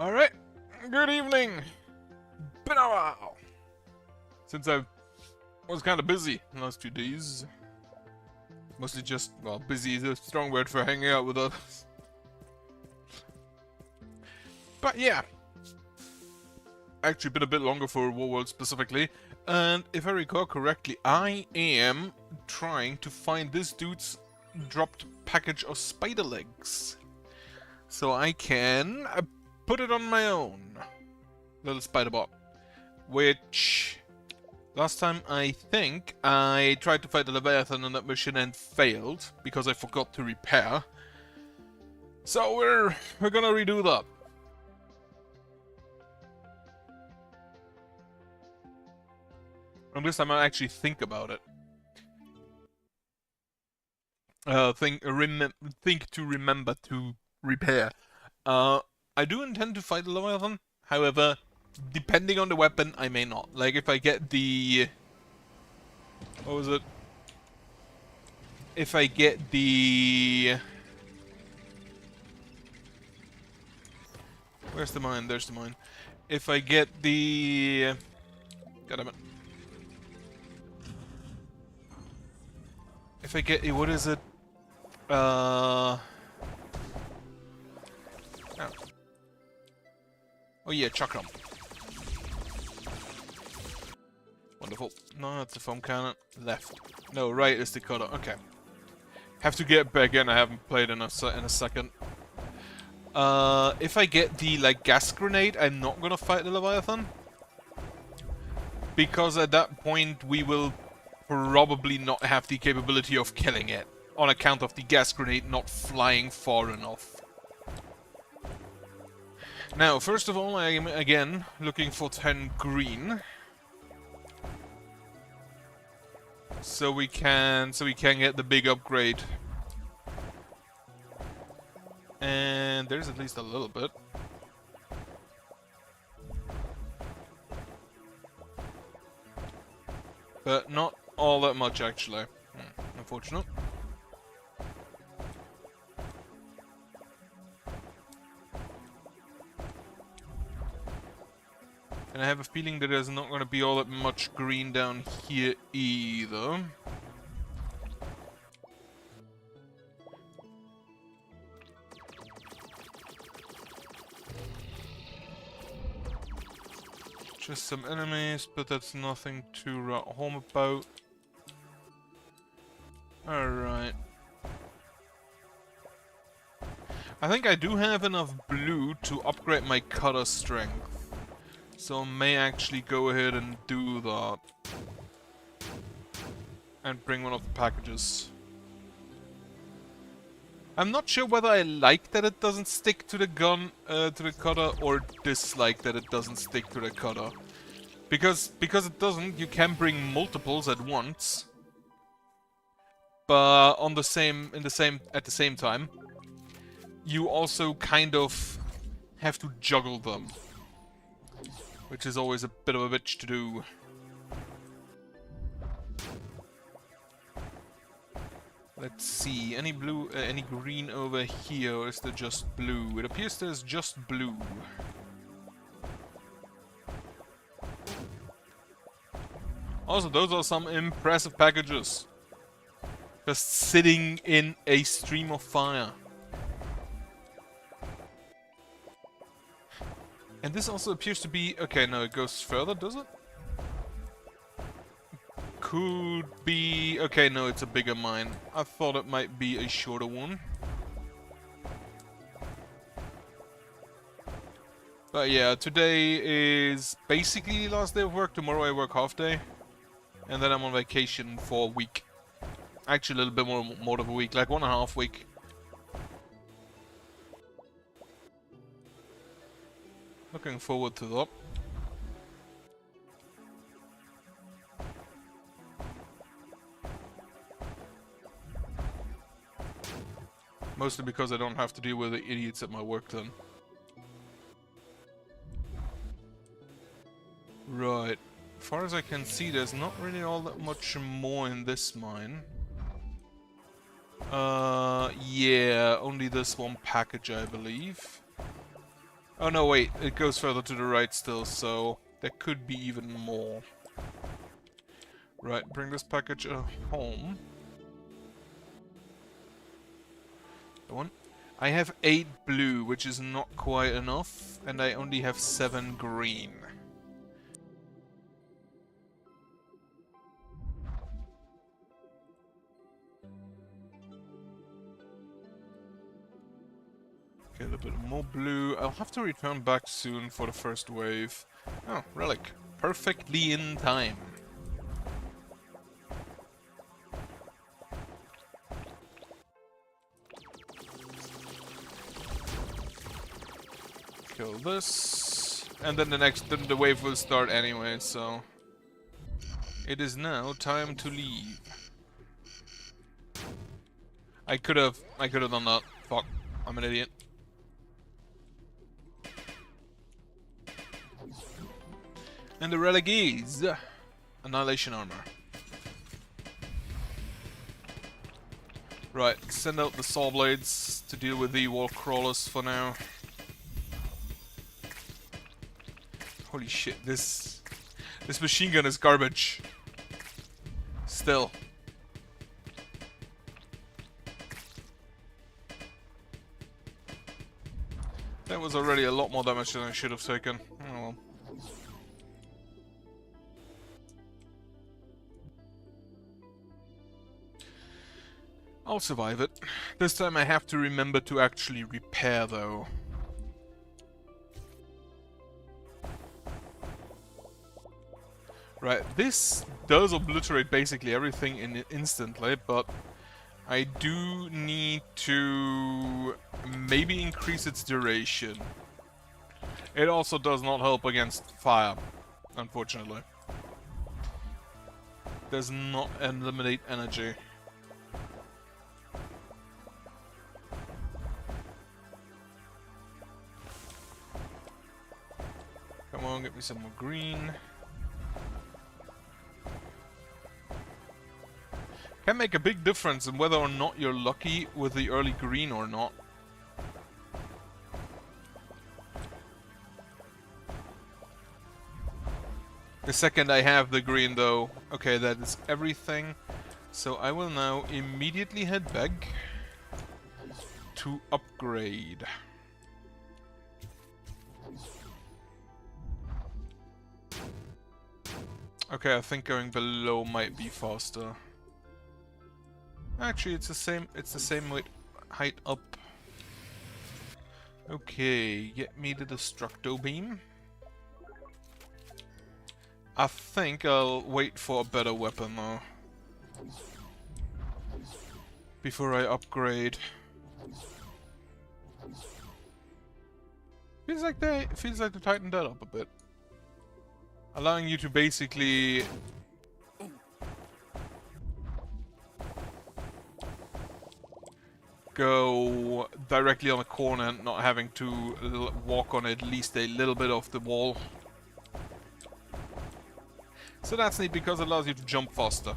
Alright, good evening. Been a while. Since I was kind of busy the last 2 days. Mostly just, well, busy is a strong word for hanging out with others. But yeah. Actually been a bit longer for Warworld specifically. And if I recall correctly, I am trying to find this dude's dropped package of spider legs. So I can put it on my own little spider bot. Which, last time I think I tried to fight the Leviathan on that mission and failed because I forgot to repair. So we're gonna redo that. And this time I actually think about it. Think to remember to repair. I do intend to fight the Leviathan. However, depending on the weapon, I may not. Like if I get the... What was it? If I get the... Where's the mine? There's the mine. If I get the... Goddammit. If I get... What is it? Oh. Oh yeah, Chakram. Wonderful. No, that's the foam cannon. Left. No, right is the cutter. Okay. Have to get back in. I haven't played in a second. If I get the like gas grenade, I'm not gonna fight the Leviathan. Because at that point we will probably not have the capability of killing it. On account of the gas grenade not flying far enough. Now, first of all, I am again looking for 10 green. So we can get the big upgrade. And there's at least a little bit. But not all that much actually. Unfortunate. And I have a feeling that there's not going to be all that much green down here either. Just some enemies, but that's nothing to write home about. Alright. I think I do have enough blue to upgrade my cutter strength. So I may actually go ahead and do that. And bring one of the packages. I'm not sure whether I like that it doesn't stick to the gun, to the cutter, or dislike that it doesn't stick to the cutter. Because it doesn't, you can bring multiples at once. But at the same time, you also kind of have to juggle them. Which is always a bit of a bitch to do. Let's see, any blue, any green over here, or is there just blue? It appears there's just blue. Also, those are some impressive packages. Just sitting in a stream of fire. And this also appears to be... Okay, no, it goes further, does it? Could be... Okay, no, it's a bigger mine. I thought it might be a shorter one. But yeah, today is basically the last day of work. Tomorrow I work half day. And then I'm on vacation for a week. Actually, a little bit more of a week, like 1.5 weeks. Looking forward to that. Mostly because I don't have to deal with the idiots at my work then. Right. As far as I can see, there's not really all that much more in this mine. Yeah, only this one package, I believe. Oh no, wait, it goes further to the right still, so there could be even more. Right, bring this package home. The one. I have 8 blue, which is not quite enough, and I only have 7 green. Okay, a little bit more blue. I'll have to return back soon for the first wave. Oh, relic. Perfectly in time. Kill this. And then then the wave will start anyway, so... It is now time to leave. I could have done that. Fuck. I'm an idiot. And the relic is Annihilation Armor. Right, send out the Saw Blades to deal with the wall crawlers for now. Holy shit, this machine gun is garbage. Still. That was already a lot more damage than I should have taken. Oh well. I'll survive it. This time I have to remember to actually repair though. Right, this does obliterate basically everything instantly, but I do need to maybe increase its duration. It also does not help against fire, unfortunately. Does not eliminate energy. Come on, get me some more green. Can make a big difference in whether or not you're lucky with the early green or not. The second I have the green though, okay, that is everything. So I will now immediately head back to upgrade. Okay, I think going below might be faster. Actually, it's the same height up. Okay, get me the Destructo Beam. I think I'll wait for a better weapon though. Before I upgrade. Feels like they tightened that up a bit. Allowing you to basically go directly on a corner and not having to walk on at least a little bit off the wall. So that's neat because it allows you to jump faster.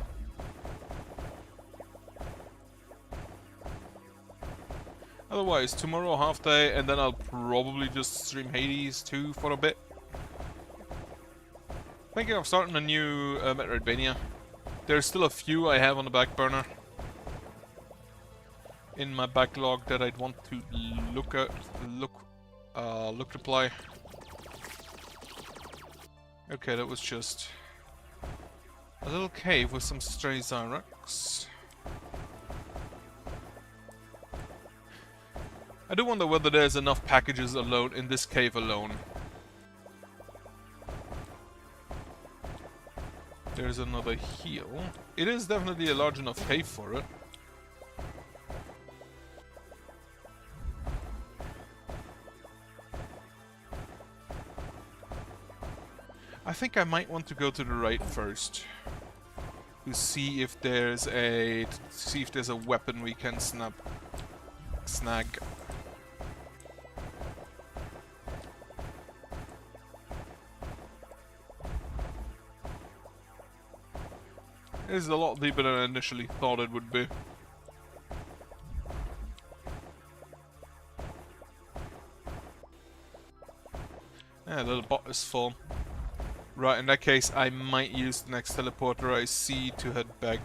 Otherwise, tomorrow half day and then I'll probably just stream Hades 2 for a bit. Thinking of starting a new Metroidvania. There's still a few I have on the back burner in my backlog that I'd want to look to play. Okay, that was just a little cave with some stray Zyrax. I do wonder whether there's enough packages alone in this cave alone. There's another heal. It is definitely a large enough cave for it. I think I might want to go to the right first. To see if there's a weapon we can snag. It is a lot deeper than I initially thought it would be. Yeah, little bot is full. Right, in that case, I might use the next teleporter I see to head back.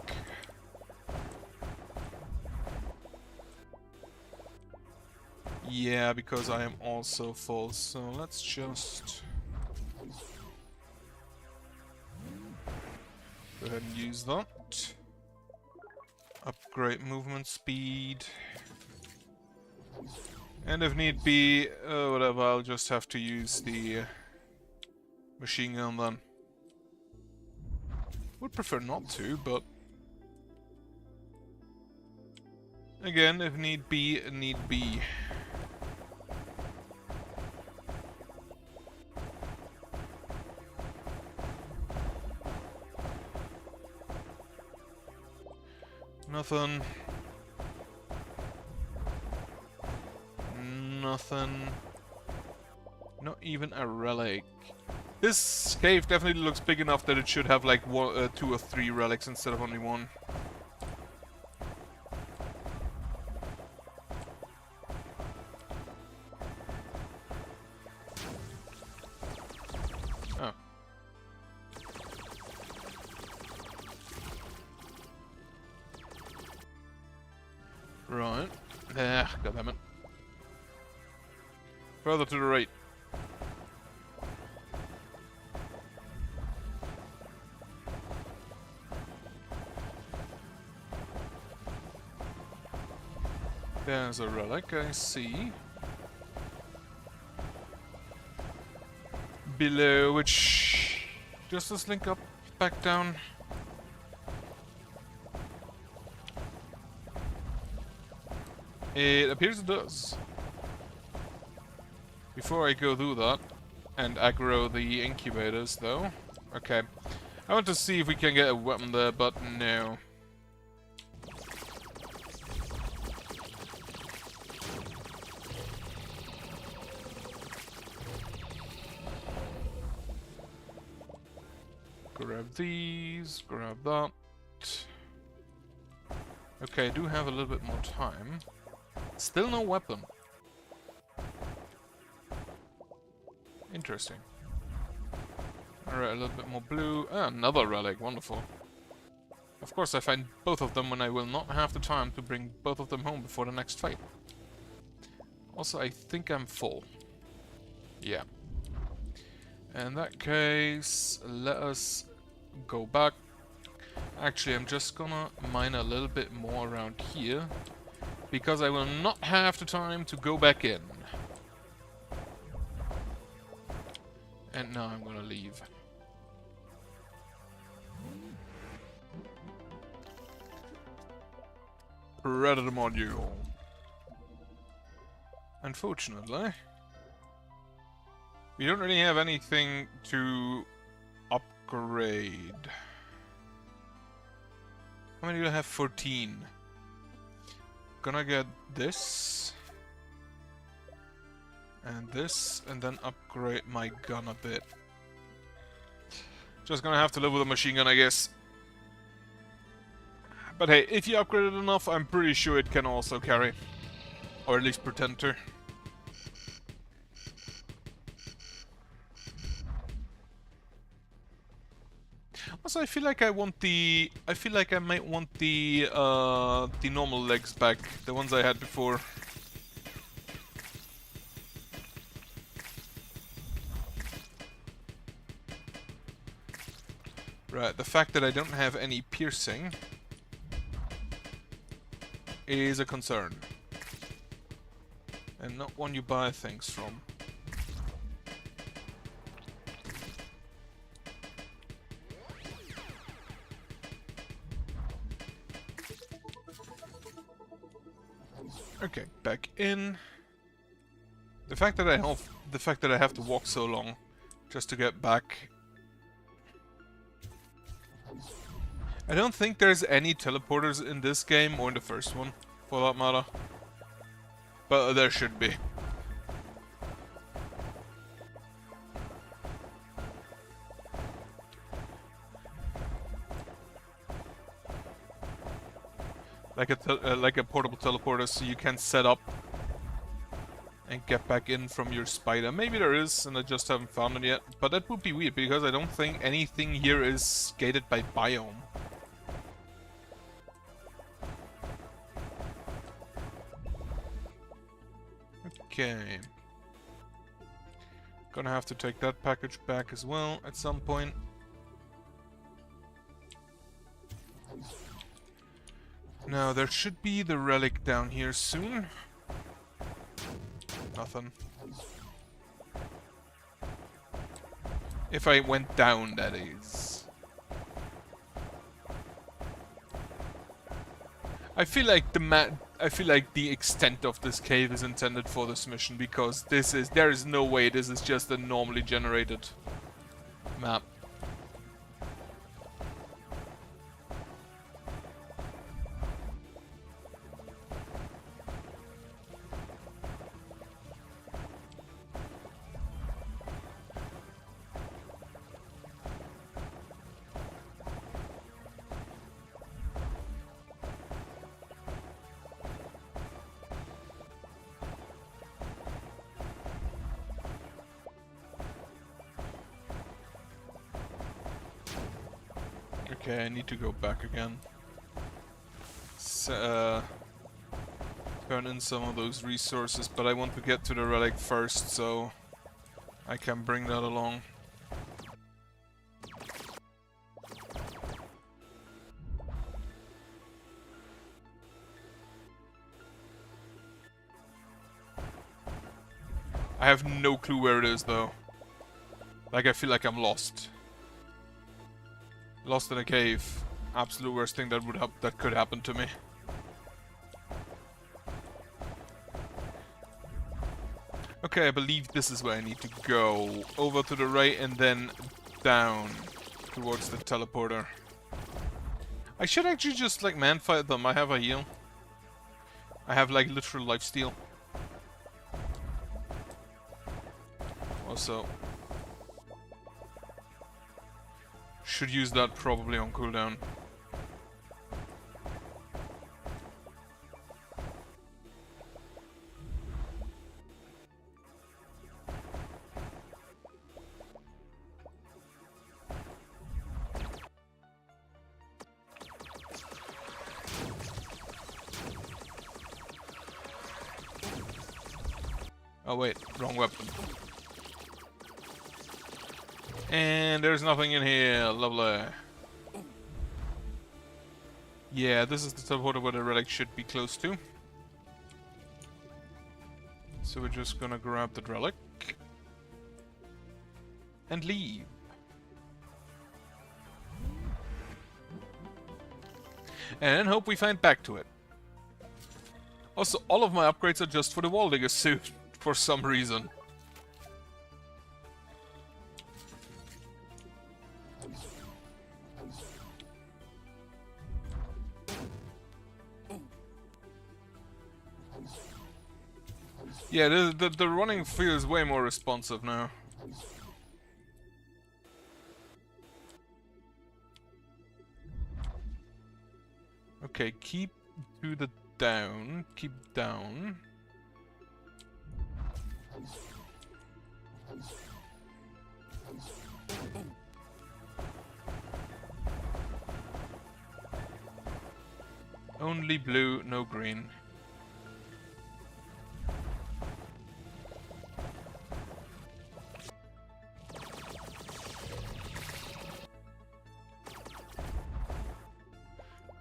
Yeah, because I am also full, so let's just go ahead and use that. Upgrade movement speed. And if need be, whatever, I'll just have to use the machine gun then. Would prefer not to, but again, if need be, need be. Nothing. Nothing. Not even a relic. This cave definitely looks big enough that it should have like 2 or 3 relics instead of only 1. Oh. Right. There, goddammit. Further to the right. There's a relic, I see. Below, which... Does this link up, back down? It appears it does. Before I go through that, and aggro the incubators, though. Okay. I want to see if we can get a weapon there, but no. Grab these, grab that. Okay, I do have a little bit more time. Still no weapon. Interesting. Alright, a little bit more blue. Ah, another relic, wonderful. Of course I find both of them when I will not have the time to bring both of them home before the next fight. Also, I think I'm full. Yeah. In that case, let us go back. Actually, I'm just gonna mine a little bit more around here, because I will not have the time to go back in. And now I'm gonna leave. Predator module. Unfortunately, we don't really have anything to upgrade. How many do I have? 14. Gonna get this. And this, and then upgrade my gun a bit. Just gonna have to live with a machine gun, I guess. But hey, if you upgrade it enough, I'm pretty sure it can also carry. Or at least pretend to. Also, I feel like I want the... I feel like I might want the normal legs back. The ones I had before. Right, the fact that I don't have any piercing is a concern. And not one you buy things from. Okay, back in. The fact that I have to walk so long just to get back. I don't think there's any teleporters in this game, or in the first one, for that matter. But there should be. Like a portable teleporter, so you can set up and get back in from your spider. Maybe there is, and I just haven't found it yet. But that would be weird, because I don't think anything here is gated by biome. Okay. Gonna have to take that package back as well at some point. Now, there should be the relic down here soon. Nothing. If I went down, that is. I feel like the extent of this cave is intended for this mission, because there is no way this is just a normally generated map. Okay, I need to go back again. Turn in some of those resources, but I want to get to the relic first, so I can bring that along. I have no clue where it is, though. Like, I feel like I'm lost. Lost in a cave. Absolute worst thing that could happen to me. Okay, I believe this is where I need to go. Over to the right and then down towards the teleporter. I should actually just like man-fight them. I have a heal. I have like literal lifesteal. Also, should use that probably on cooldown. Oh wait, wrong weapon. And there's nothing in here, lovely. Yeah, this is the teleporter where the relic should be close to. So we're just gonna grab the relic and leave. And hope we find back to it. Also, all of my upgrades are just for the Wall Digger suit, for some reason. Yeah, the running feels way more responsive now. Okay, keep to the down. Keep down. Only blue, no green.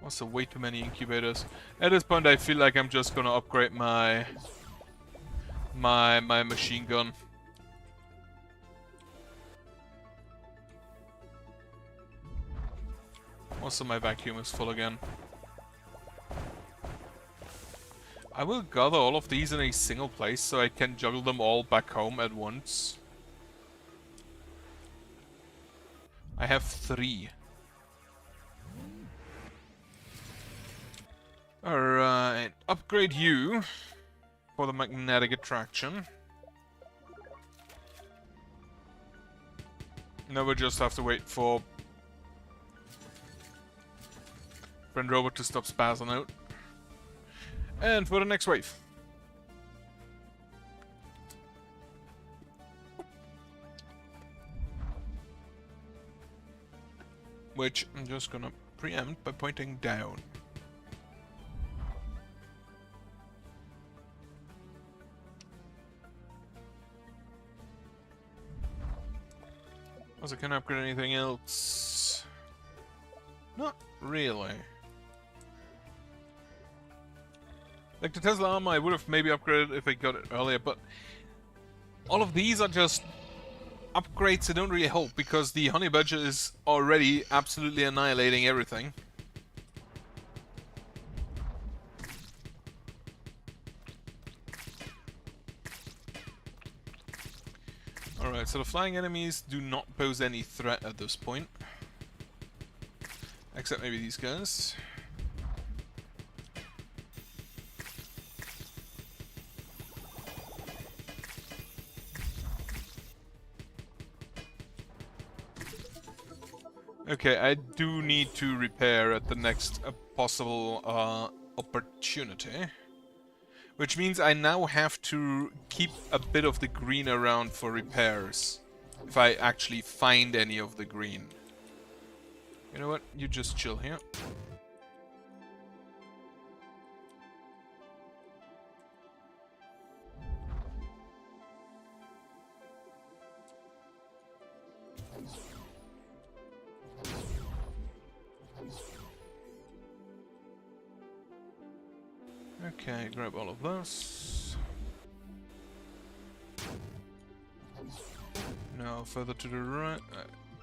Also, way too many incubators. At this point, I feel like I'm just gonna upgrade my machine gun. Also, my vacuum is full again. I will gather all of these in a single place so I can juggle them all back home at once. I have 3. Alright, upgrade you for the magnetic attraction. Now we just have to wait for Friend Robot to stop spazzing out. And for the next wave. which I'm just gonna preempt by pointing down. Also, can I upgrade anything else? Not really. Like the Tesla armor, I would have maybe upgraded if I got it earlier, but all of these are just upgrades that don't really help, because the honey badger is already absolutely annihilating everything. Alright, so the flying enemies do not pose any threat at this point. Except maybe these guys. Okay, I do need to repair at the next possible opportunity. Which means I now have to keep a bit of the green around for repairs. If I actually find any of the green. You know what? You just chill here. Okay, grab all of this. Now further to the right.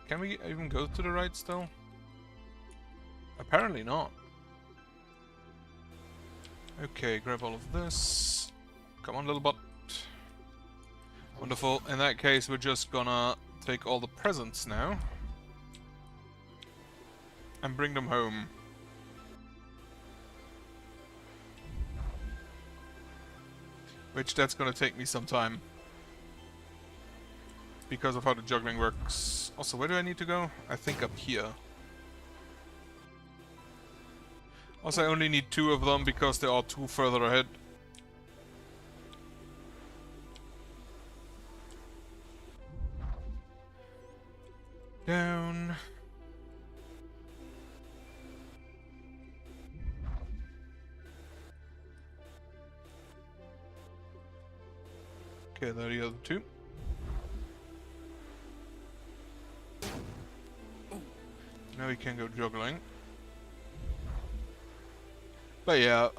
Can we even go to the right still? Apparently not. Okay, grab all of this. Come on, little bot. Wonderful. In that case, we're just gonna take all the presents now. And bring them home. Which that's gonna take me some time. Because of how the juggling works. Also, where do I need to go? I think up here. Also, I only need 2 of them because there are 2 further ahead. Down. Okay, there are the other 2. Now we can go juggling. But yeah,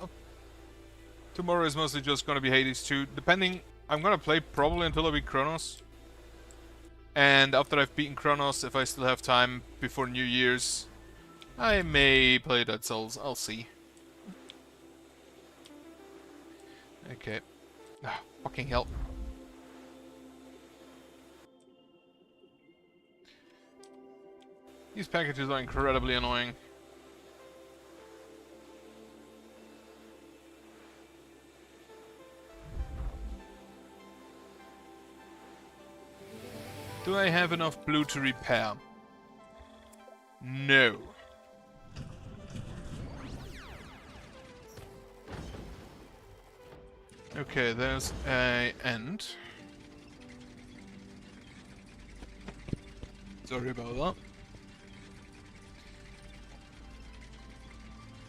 tomorrow is mostly just gonna be Hades 2. Depending, I'm gonna play probably until I beat Chronos. And after I've beaten Chronos, if I still have time before New Year's, I may play Dead Souls. I'll see. Okay. Ah, fucking hell. These packages are incredibly annoying. Do I have enough blue to repair? No. Okay, there's a end. Sorry about that.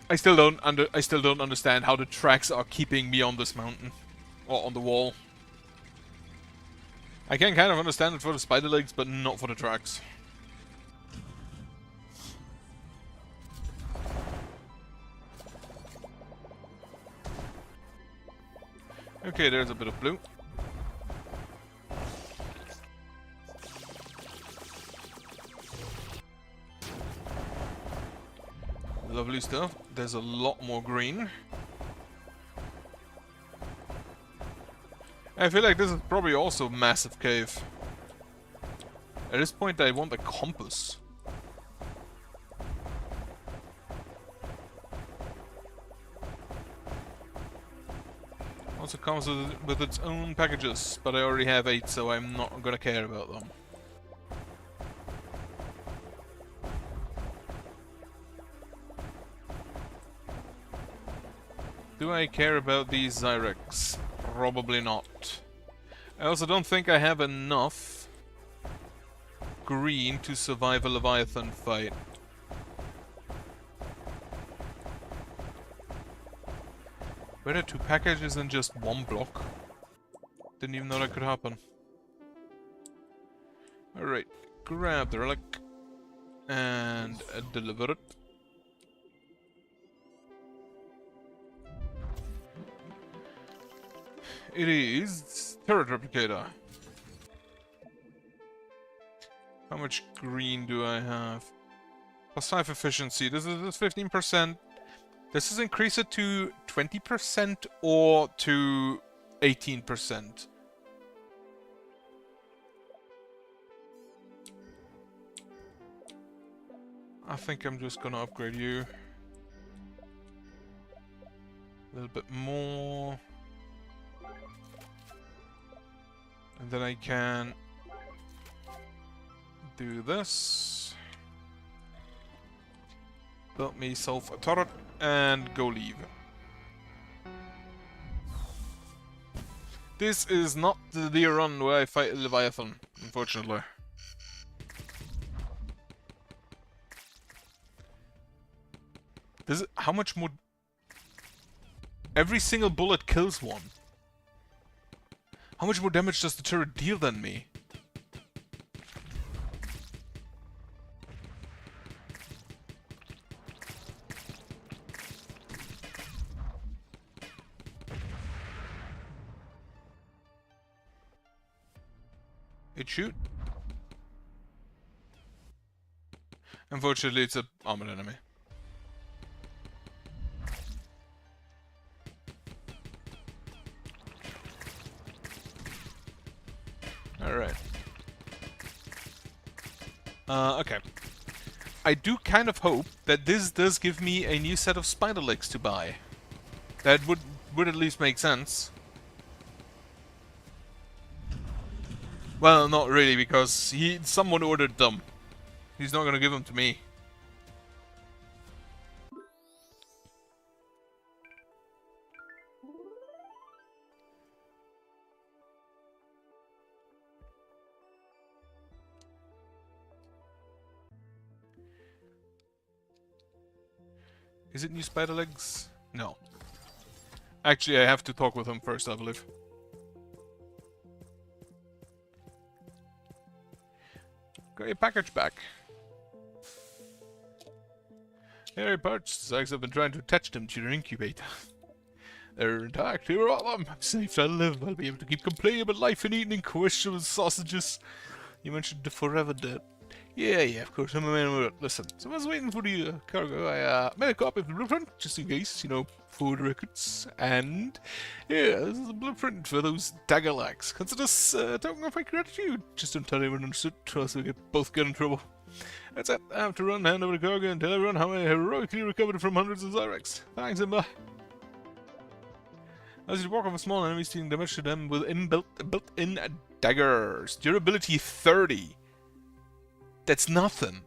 I still don't understand how the tracks are keeping me on this mountain or on the wall. I can kind of understand it for the spider legs, but not for the tracks. Okay, there's a bit of blue. Lovely stuff. There's a lot more green. I feel like this is probably also a massive cave. At this point I want a compass. Also comes with its own packages, but I already have 8, so I'm not gonna care about them. Do I care about these Zyrex? Probably not. I also don't think I have enough green to survive a Leviathan fight. Where are 2 packages in just 1 block? Didn't even know that could happen. Alright, grab the relic and deliver it. It is turret replicator. How much green do I have? +5 efficiency. This is 15%. Does this increase it to 20% or to 18%? I think I'm just gonna upgrade you. A little bit more. And then I can do this. Build myself a turret and go leave. This is not the run where I fight Leviathan, unfortunately. How much more? Every single bullet kills one. How much more damage does the turret deal than me? It shoot? Unfortunately, it's a armored enemy. Alright. Okay. I do kind of hope that this does give me a new set of spider legs to buy. That would at least make sense. Well, not really, because someone ordered them. He's not gonna give them to me. Is it new spider legs? No. Actually, I have to talk with him first, I believe. Got your package back. Hey, Parts. The Zags have been trying to attach them to your incubator. They're intact. Here are them. I'm safe. I'll live. I'll be able to keep complaining about life and eating inquisitive sausages. You mentioned the Forever Dead. Yeah, of course. I'm a man with it. Listen, so I was waiting for the cargo. I made a copy of the blueprint, just in case, you know, for the records. And, yeah, this is the blueprint for those dagger legs. Consider this a token of my gratitude. Just don't tell anyone understood, or else we'll both get in trouble. That's it. I have to run, hand over the cargo, and tell everyone how I heroically recovered from hundreds of Zyrex. Thanks, Imba. As you walk off a small enemy, dealing damage to them with built-in daggers. Durability 30. That's nothing.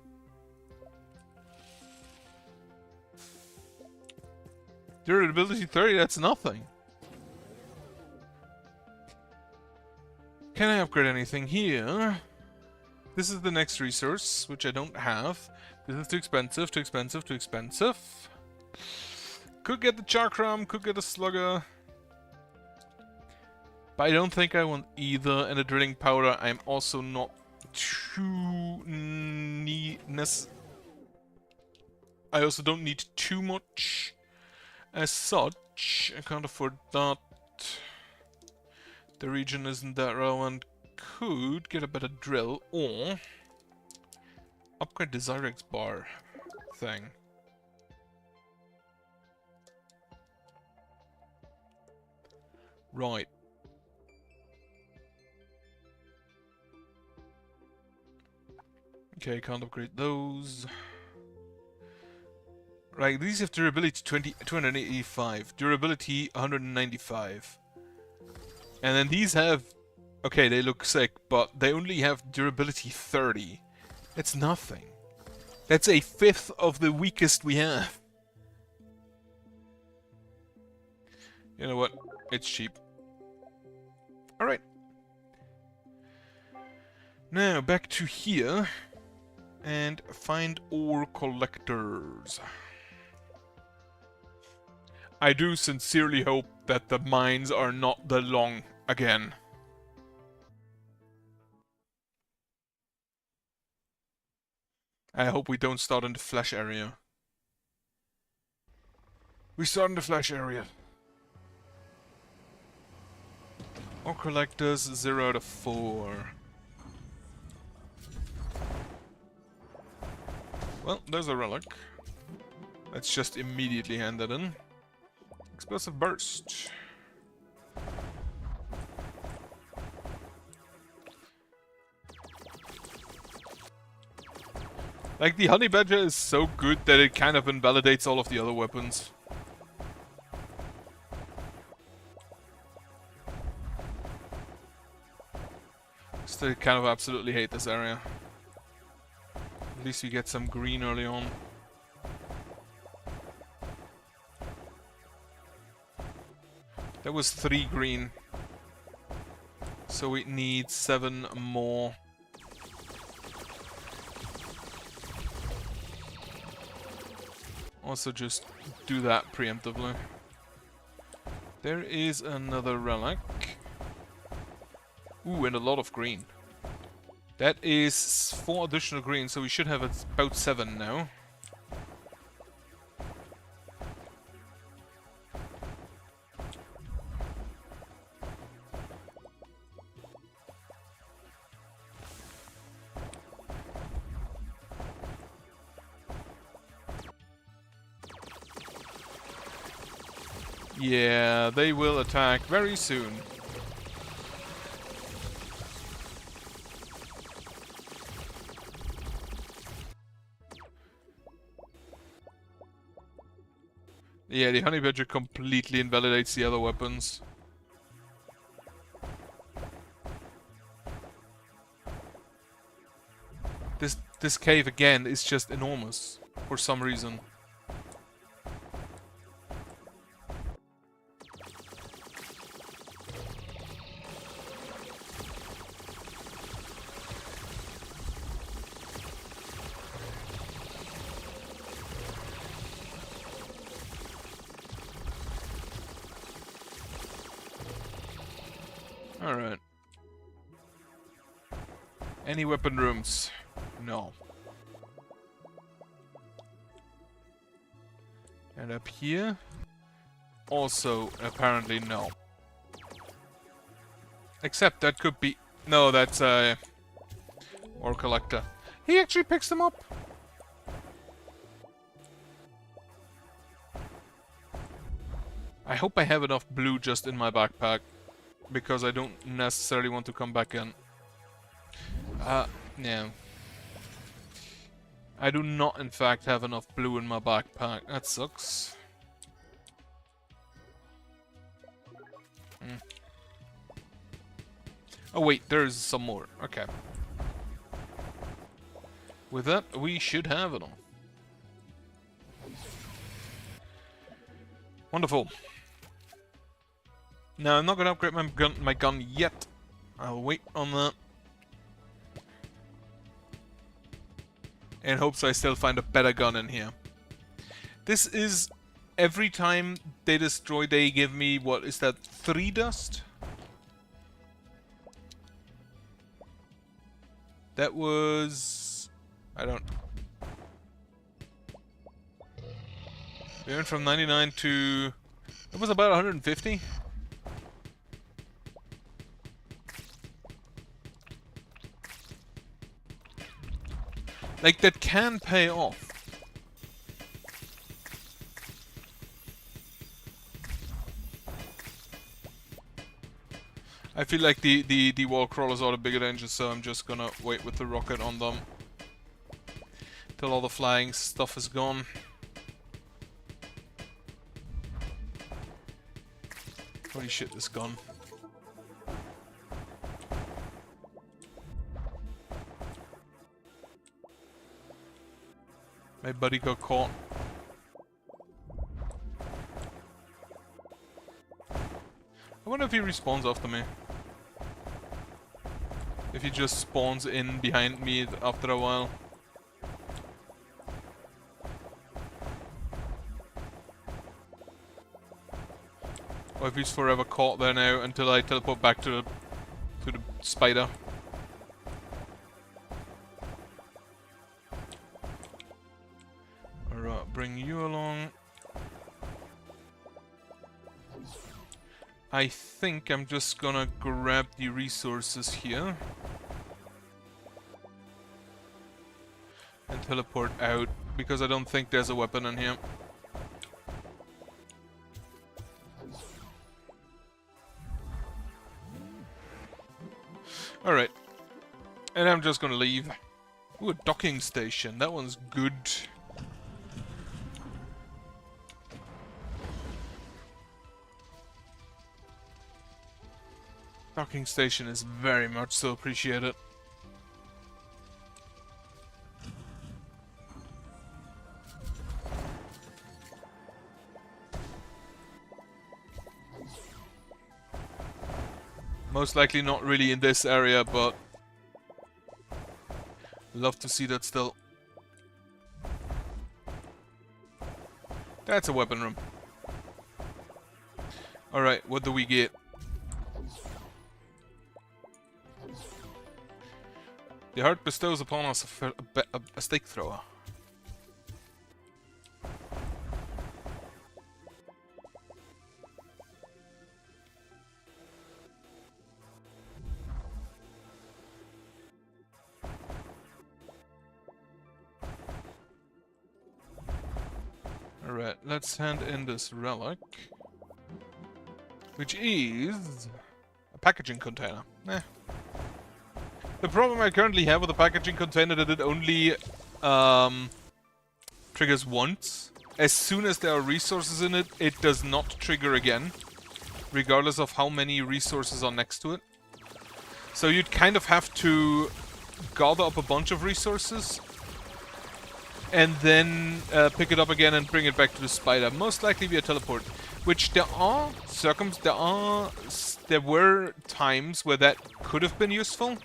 Durability 30, that's nothing. Can I upgrade anything here? This is the next resource, which I don't have. This is too expensive, too expensive, too expensive. Could get the Chakram, could get a Slugger. But I don't think I want either, and the Drilling Powder I'm also not too I also don't need too much as such. I can't afford that. The region isn't that relevant. Could get a better drill or upgrade the Zyrex bar thing. Right. Okay, can't upgrade those. Right, these have durability 285, durability 195. And then these have... Okay, they look sick, but they only have durability 30. That's nothing. That's a fifth of the weakest we have. You know what? It's cheap. Alright. Now, back to here. And find ore collectors. I do sincerely hope that the mines are not that long again. I hope we don't start in the flash area. We start in the flash area. Ore collectors 0 out of 4. Well, there's a relic. Let's just immediately hand that in. Explosive burst. Like, the honey badger is so good that it kind of invalidates all of the other weapons. Still kind of absolutely hate this area. At least we get some green early on. That was 3 green. So we need 7 more. Also just do that preemptively. There is another relic. Ooh, and a lot of green. That is 4 additional green, so we should have about 7 now. Yeah, they will attack very soon. Yeah, the honey badger completely invalidates the other weapons. This cave again is just enormous for some reason. Alright. Any weapon rooms? No. And up here? Also, apparently no. Except that could be... No, that's a... ore collector. He actually picks them up! I hope I have enough blue just in my backpack. Because I don't necessarily want to come back in. Yeah. I do not, in fact, have enough blue in my backpack. That sucks. Oh wait, there's some more. Okay. With that, we should have it all. Wonderful. Now, I'm not going to upgrade my gun yet. I'll wait on that. In hopes I still find a better gun in here. This is... Every time they destroy, they give me, what is that, 3 dust? That was... I don't... We went from 99 to... It was about 150. Like, that can pay off. I feel like the wall crawlers are the bigger danger, so I'm just gonna wait with the rocket on them. Till all the flying stuff is gone. Holy shit, this gun. My buddy got caught. I wonder if he respawns after me. If he just spawns in behind me after a while. Or if he's forever caught there now until I teleport back to the spider. Alright, bring you along. I think I'm just gonna grab the resources here. And teleport out, because I don't think there's a weapon in here. Alright. And I'm just gonna leave. Ooh, a docking station. That one's good. Docking station is very much so appreciated. Most likely not really in this area, but love to see that still. That's a weapon room. Alright, what do we get? The heart bestows upon us a stake thrower. Alright, let's hand in this relic. Which is a packaging container. The problem I currently have with the packaging container that it only triggers once. As soon as there are resources in it, it does not trigger again, regardless of how many resources are next to it. So you'd kind of have to gather up a bunch of resources and then pick it up again and bring it back to the spider, most likely via teleport. Which there were times where that could have been useful.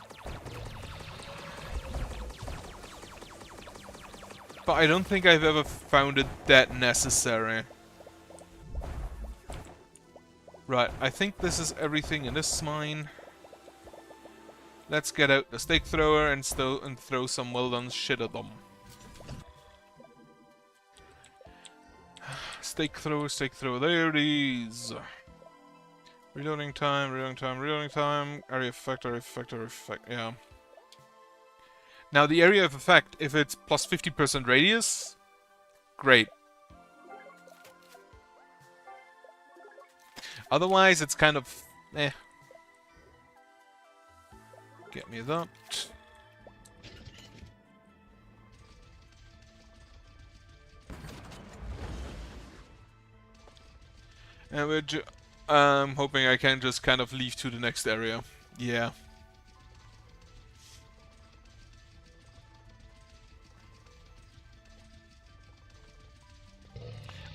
But I don't think I've ever found it that necessary. Right, I think this is everything in this mine. Let's get out the stake thrower and throw some well done shit at them. Stake thrower, there it is. Reloading time, area effect, yeah. Now the area of effect, if it's plus 50% radius, great. Otherwise, it's kind of eh. Get me that. And I'm hoping I can just kind of leave to the next area. Yeah.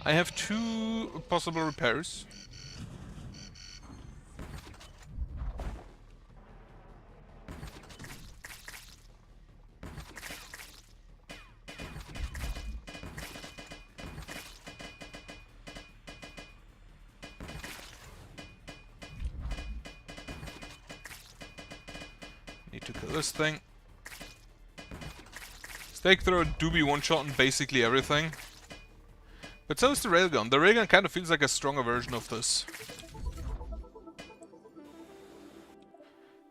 I have 2 possible repairs. Need to kill this thing. Stake thrower do be one-shot in basically everything. But so is the railgun. The railgun kind of feels like a stronger version of this.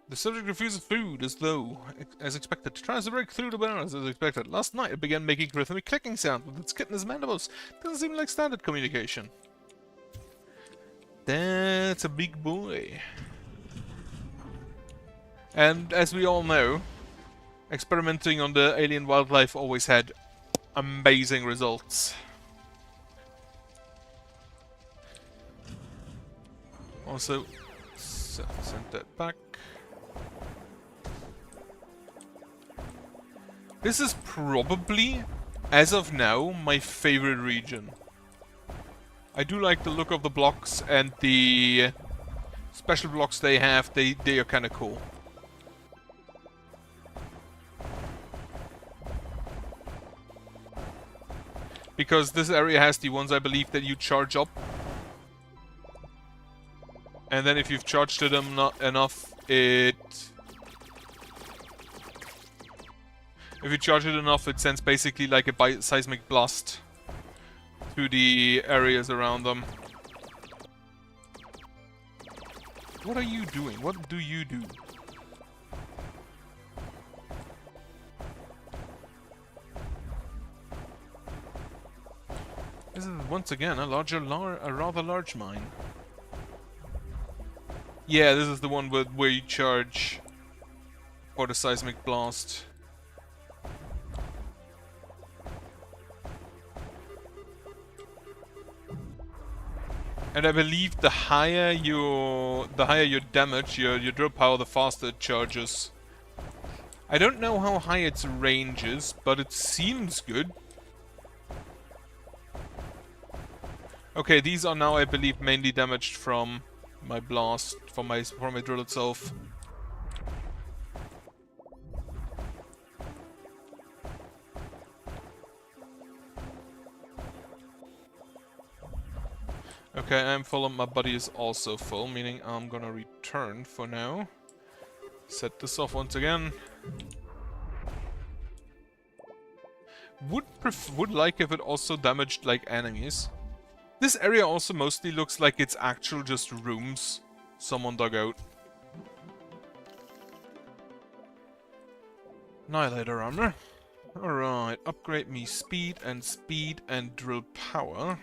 The subject refuses food as expected. Tries to break through the barriers as expected. Last night it began making rhythmic clicking sound with its kit in its mandibles. Doesn't seem like standard communication. That's a big boy. And as we all know, experimenting on the alien wildlife always had amazing results. Also, send that back. This is probably, as of now, my favorite region. I do like the look of the blocks and the special blocks they have. They are kind of cool. Because this area has the ones I believe that you charge up. And then if you've charged it enough, it... If you charge it enough, it sends basically like a seismic blast to the areas around them. What are you doing? What do you do? This is once again a rather large mine. Yeah, this is the one where you charge for the seismic blast. And I believe the higher your damage, your drill power, the faster it charges. I don't know how high its range is, but it seems good. Okay, these are now, I believe, mainly damaged from my blast, from my drill itself. Okay, I'm full and my buddy is also full, meaning I'm gonna return for now. Set this off once again. Would like if it also damaged like enemies. This area also mostly looks like it's actual just rooms someone dug out. Annihilator armor. Alright, upgrade me speed and drill power.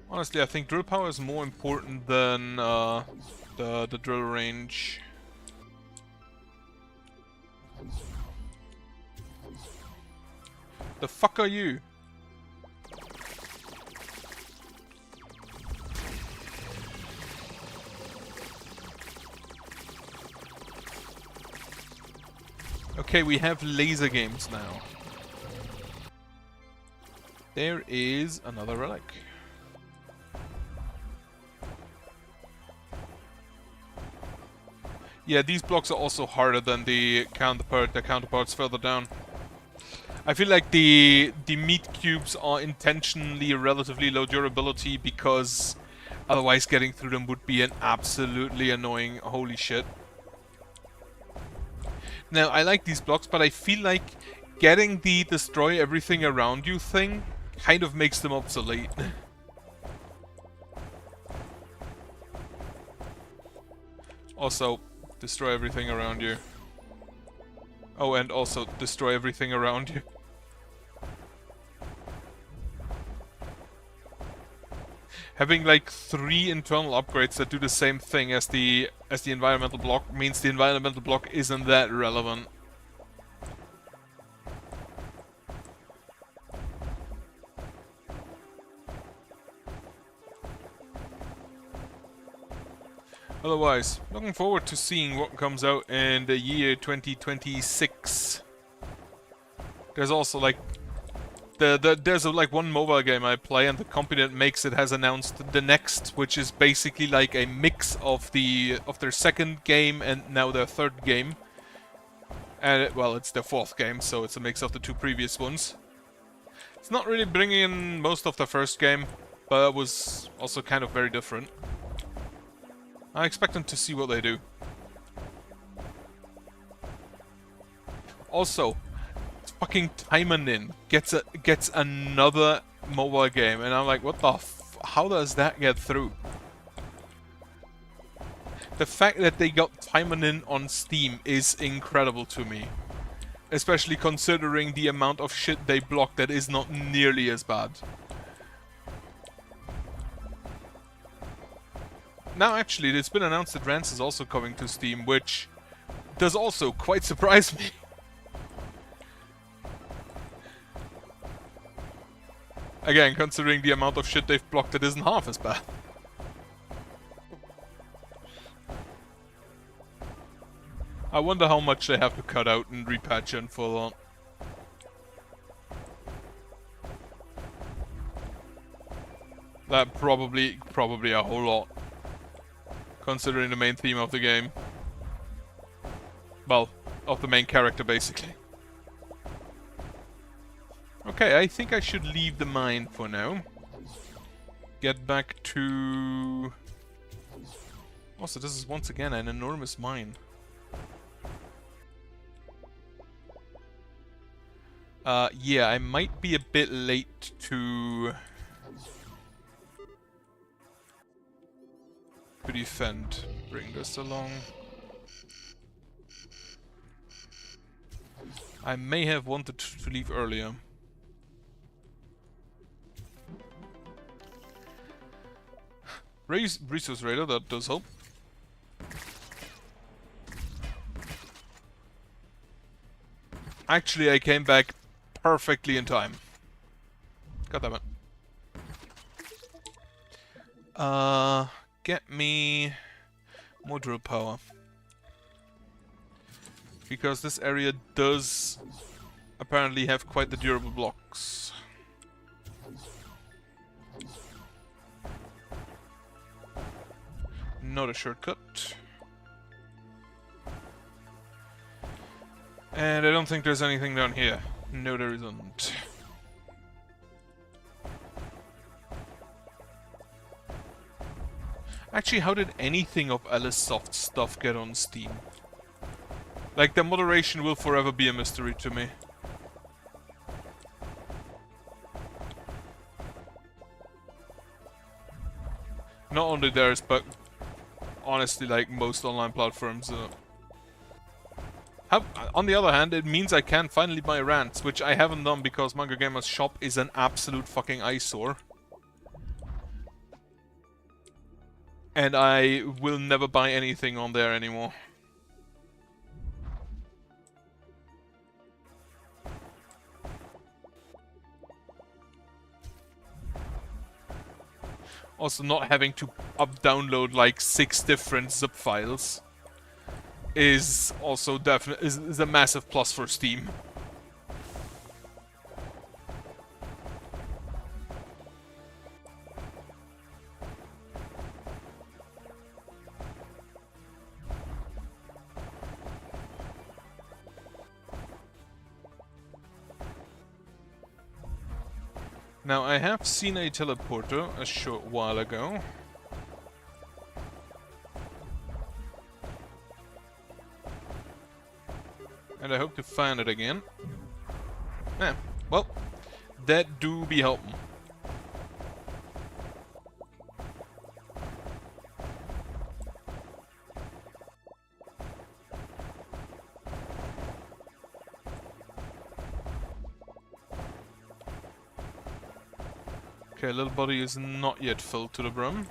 Honestly, I think drill power is more important than the drill range. The fuck are you? Okay, we have laser games now. There is another relic. Yeah, these blocks are also harder than the counterparts further down. I feel like the meat cubes are intentionally relatively low durability because otherwise getting through them would be an absolutely annoying holy shit. Now, I like these blocks, but I feel like getting the destroy everything around you thing kind of makes them obsolete. Also, destroy everything around you. Oh, and also destroy everything around you. Having like 3 internal upgrades that do the same thing as the environmental block means the environmental block isn't that relevant. Otherwise, looking forward to seeing what comes out in the year 2026. There's also like there's like one mobile game I play, and the company that makes it has announced the Next, which is basically like a mix of their second game and now their third game. And well, it's their fourth game, so it's a mix of the 2 previous ones. It's not really bringing in most of the first game, but it was also kind of very different. I expect them to see what they do. Also, fucking Taimanin gets another mobile game, and I'm like, what the how does that get through? The fact that they got Taimanin on Steam is incredible to me. Especially considering the amount of shit they block that is not nearly as bad. Now actually, it's been announced that Rance is also coming to Steam, which does also quite surprise me. Again, considering the amount of shit they've blocked, it isn't half as bad. I wonder how much they have to cut out and repatch and full on. That probably a whole lot. Considering the main theme of the game. Well, of the main character, basically. Okay, I think I should leave the mine for now. Get back to Also, this is once again an enormous mine. Yeah, I might be a bit late to defend. Bring this along. I may have wanted to leave earlier. Resource radar, that does help. Actually, I came back perfectly in time. God damn it. Get me more drill power. Because this area does apparently have quite the durable blocks. Not a shortcut. And I don't think there's anything down here. No, there isn't. Actually, how did anything of Alicesoft's stuff get on Steam? Like, the moderation will forever be a mystery to me. Not only theirs, but honestly, like, most online platforms. On the other hand, it means I can finally buy rants, which I haven't done because Manga Gamer's shop is an absolute fucking eyesore. And I will never buy anything on there anymore. Also, not having to download like 6 different zip files is also definitely is a massive plus for Steam. Now, I have seen a teleporter a short while ago. And I hope to find it again. Yeah, well, that do be helping. Okay, little body is not yet filled to the brim.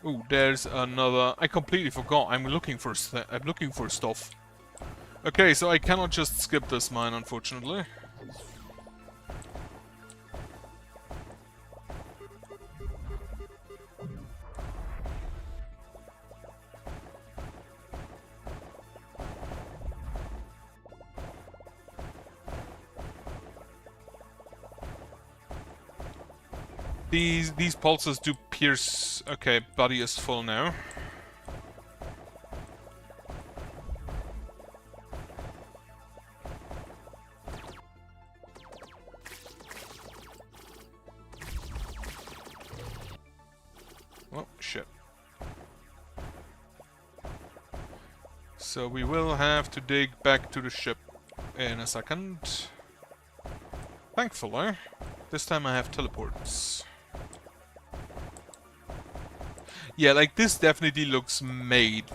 Ooh, there's another. I completely forgot. I'm looking for stuff. Okay, so I cannot just skip this mine, unfortunately. These pulses do pierce. Okay, body is full now. Oh, shit. So we will have to dig back to the ship in a second. Thankfully, this time I have teleports. Yeah, like this definitely looks made.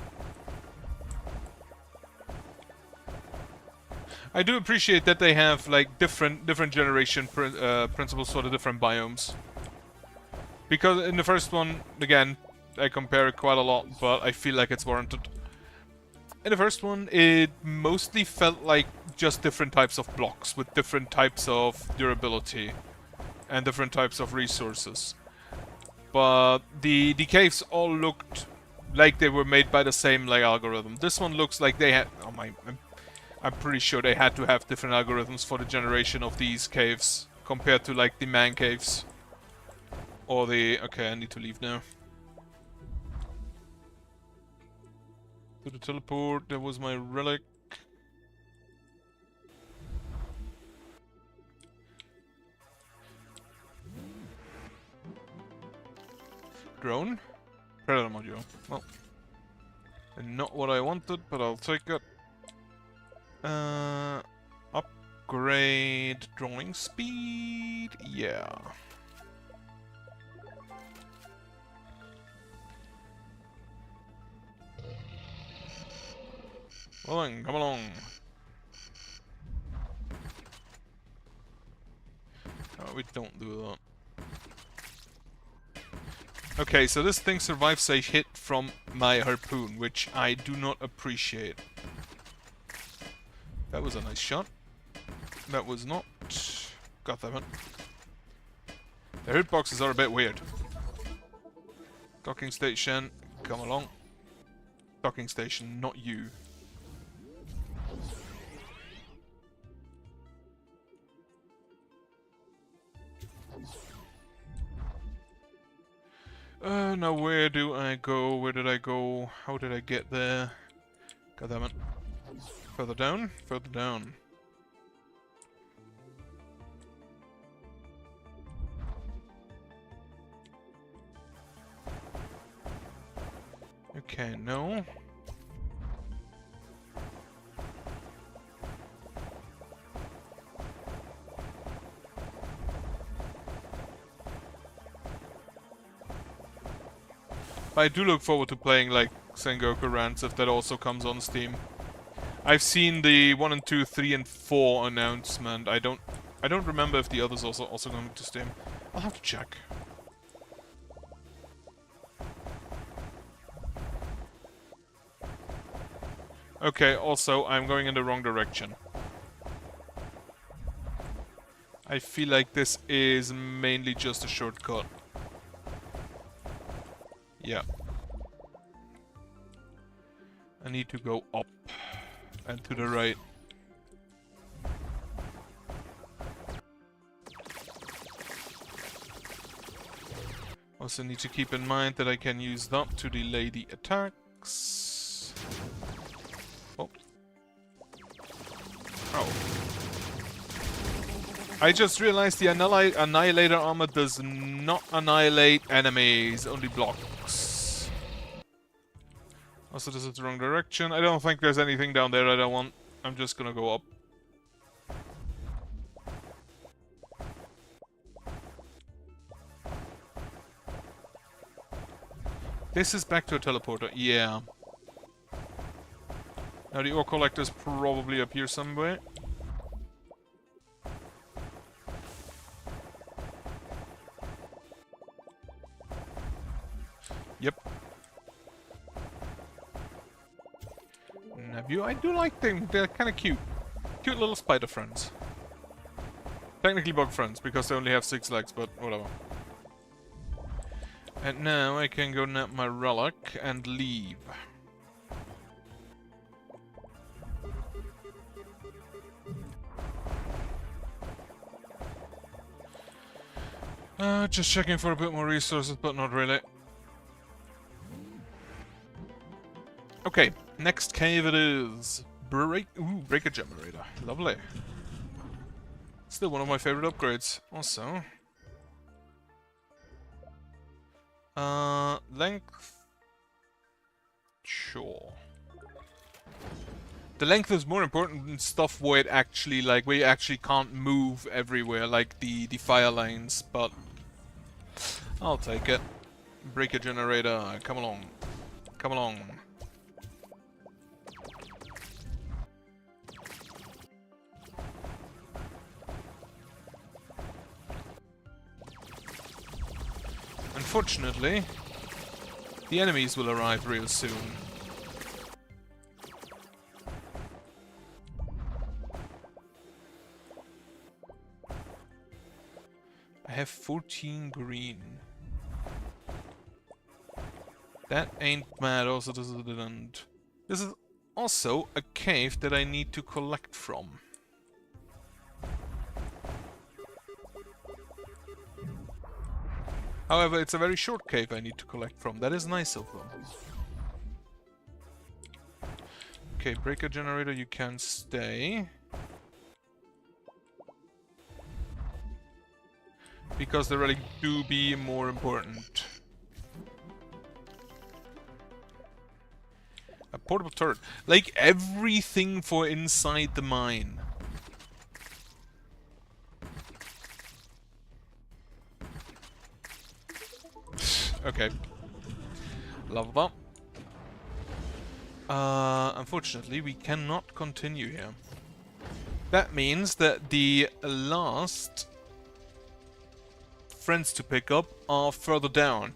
I do appreciate that they have like different generation principles for the different biomes. Because in the first one, again, I compare it quite a lot, but I feel like it's warranted. In the first one, it mostly felt like just different types of blocks with different types of durability and different types of resources. But the caves all looked like they were made by the same like algorithm. This one looks like they had. Oh my! I'm pretty sure they had to have different algorithms for the generation of these caves compared to like the man caves or the. Okay, I need to leave now. To the teleport. There was my relic. Drone. Predator module. Well, not what I wanted, but I'll take it. Upgrade drawing speed. Yeah. Well then, come along. Oh, we don't do that. Okay, so this thing survives a hit from my harpoon, which I do not appreciate. That was a nice shot. That was not. God damn it. The hitboxes are a bit weird. Docking station, come along. Docking station, not you. Now where do I go? Where did I go? How did I get there? God damn it. Further down? Further down. Okay, no. I do look forward to playing like Sengoku Rants if that also comes on Steam. I've seen the 1 and 2, 3 and 4 announcement. I don't remember if the others also going to Steam. I'll have to check. Okay, also I'm going in the wrong direction. I feel like this is mainly just a shortcut. Yeah. I need to go up and to the right. Also need to keep in mind that I can use that to delay the attacks. Oh. Oh. I just realized the Annihilator armor does not annihilate enemies, only blocks. Also, this is the wrong direction. I don't think there's anything down there I don't want. I'm just gonna go up. This is back to a teleporter, yeah. Now the ore collector's probably up here somewhere. Yep. Nabu, I do like them. They're kind of cute. Cute little spider friends. Technically bug friends, because they only have 6 legs, but whatever. And now I can go nab my relic and leave. Just checking for a bit more resources, but not really. Okay, next cave it is. Breaker generator. Lovely. Still one of my favorite upgrades. Also. Length. Sure. The length is more important in stuff where it actually, like, where you actually can't move everywhere, like the fire lanes, but I'll take it. Breaker generator, come along. Come along. Unfortunately, the enemies will arrive real soon. I have 14 green. That ain't bad, also this didn't. This is also a cave that I need to collect from. However, it's a very short cave I need to collect from. That is nice of them. Okay, breaker generator, you can stay. Because they really do be more important. A portable turret. Like everything for inside the mine. Okay. Love that. Unfortunately, we cannot continue here. That means that the last friends to pick up are further down.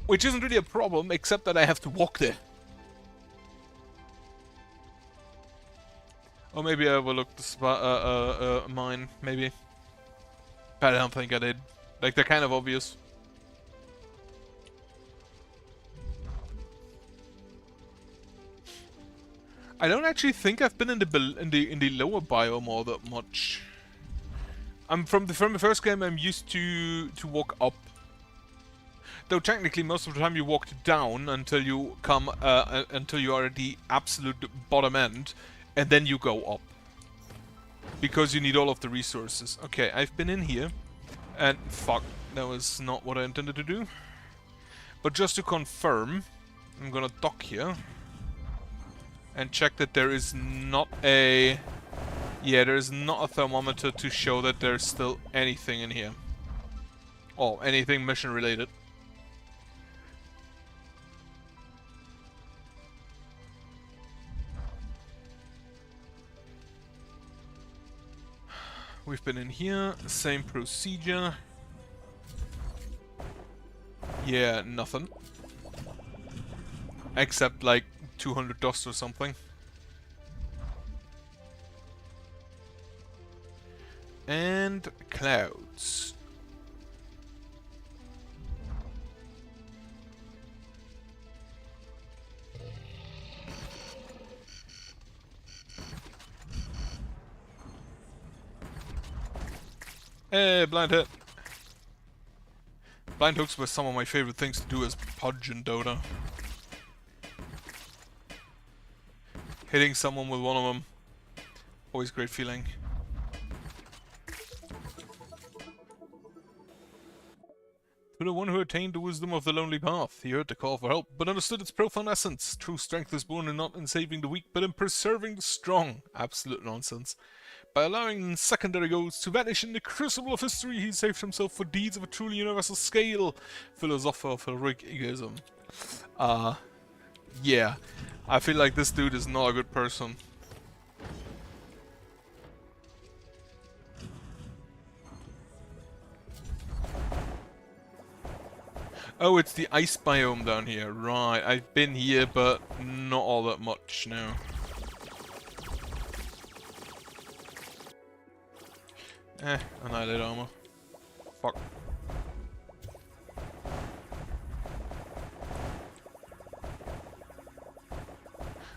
Which isn't really a problem, except that I have to walk there. Or maybe I overlooked the mine, maybe. But I don't think I did. Like, they're kind of obvious. I don't actually think I've been in the lower biome all that much. From the first game, I'm used to walk up. Though technically, most of the time you walk down until you come until you are at the absolute bottom end, and then you go up because you need all of the resources. Okay, I've been in here, and fuck, that was not what I intended to do. But just to confirm, I'm gonna dock here and check that there is not a... Yeah, there is not a thermometer to show that there's still anything in here. Oh, anything mission related. We've been in here, same procedure. Yeah, nothing. Except like 200 dust or something. And clouds. Hey, blind hit. Blind hooks were some of my favorite things to do as Pudge in Dota. Hitting someone with one of them. Always great feeling. To the one who attained the wisdom of the lonely path, he heard the call for help, but understood its profound essence. True strength is born in not in saving the weak, but in preserving the strong. Absolute nonsense. By allowing secondary goals to vanish in the crucible of history, he saved himself for deeds of a truly universal scale. Philosopher of heroic egoism. Yeah. I feel like this dude is not a good person. Oh, it's the ice biome down here. Right, I've been here, but not all that much now. Annihilate armor. Fuck.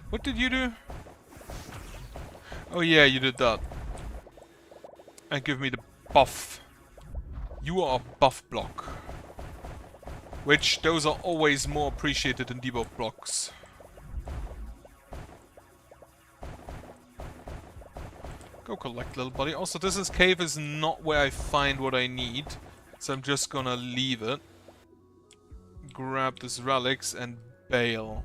What did you do? Oh yeah, you did that. And give me the buff. You are a buff block. Which, those are always more appreciated than debuff blocks. Go collect, little buddy. Also, this cave is not where I find what I need. So I'm just gonna leave it. Grab this relics and bail.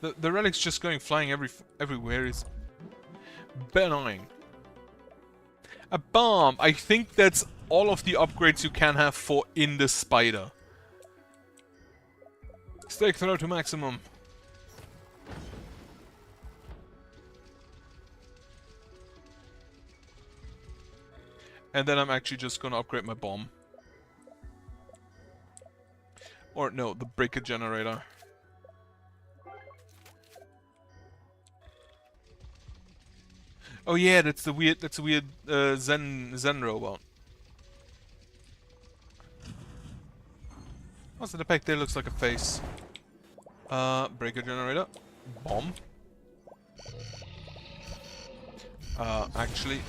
The relics just going flying everywhere is a bit annoying. A bomb! I think that's all of the upgrades you can have for in the spider. Stake throw to maximum. And then I'm actually just gonna upgrade my bomb. Or no, the breaker generator. Oh yeah, that's a weird Zen robot. What's the pack there? Looks like a face. Breaker generator. Bomb. Actually,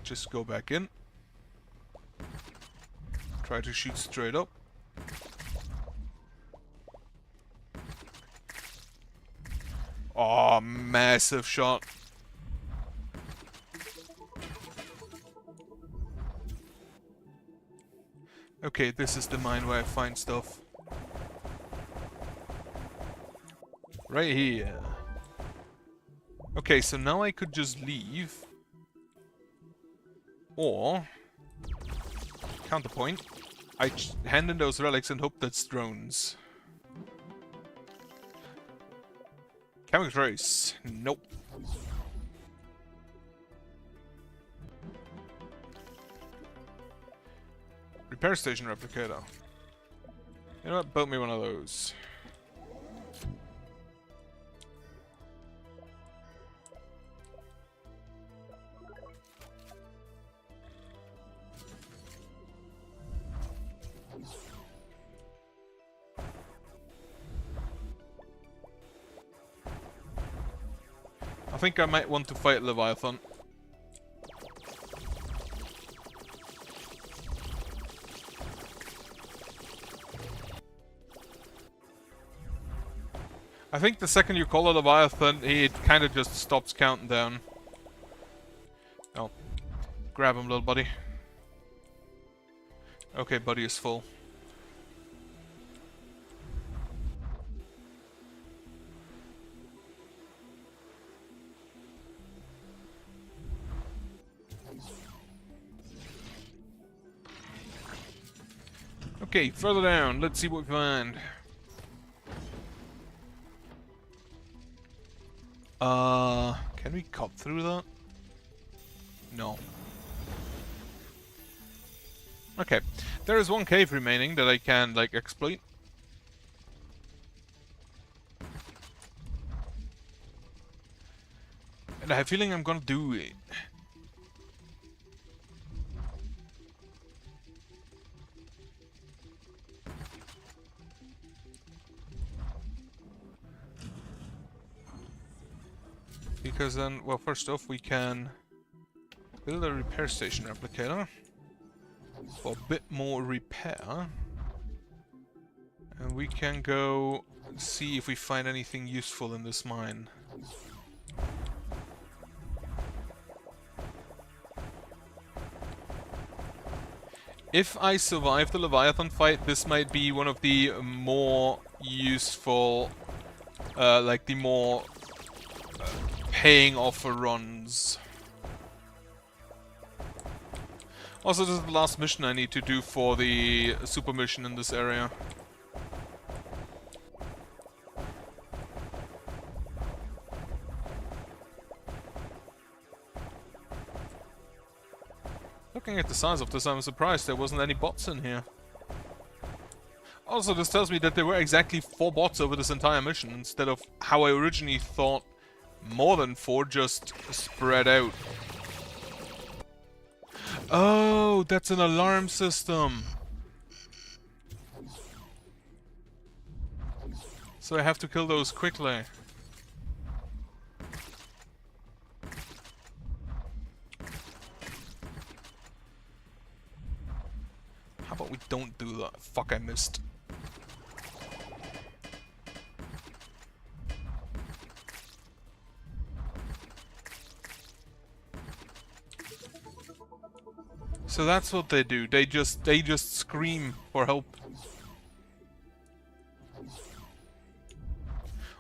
just go back in. Try to shoot straight up. Oh, massive shot. Okay, this is the mine where I find stuff. Right here. Okay, so now I could just leave. Or... Counterpoint. I hand in those relics and hope that's drones. Chemical trace. Nope. Repair station replicator. You know what? Build me one of those. I think I might want to fight Leviathan. I think the second you call a Leviathan, it kind of just stops counting down. Oh. Grab him, little buddy. Okay, buddy is full. Okay, further down. Let's see what we find. Can we cut through that? No. Okay. There is one cave remaining that I can, like, exploit. And I have a feeling I'm gonna do it. Because then, well, first off, we can build a repair station replicator for a bit more repair. And we can go see if we find anything useful in this mine. If I survive the Leviathan fight, this might be one of the more useful, like the more paying off runs. Also, this is the last mission I need to do for the super mission in this area. Looking at the size of this, I'm surprised there wasn't any bots in here. Also, this tells me that there were exactly 4 bots over this entire mission, instead of how I originally thought more than 4 just spread out. Oh, that's an alarm system. So I have to kill those quickly. How about we don't do that? Fuck, I missed. So that's what they do. They just scream for help.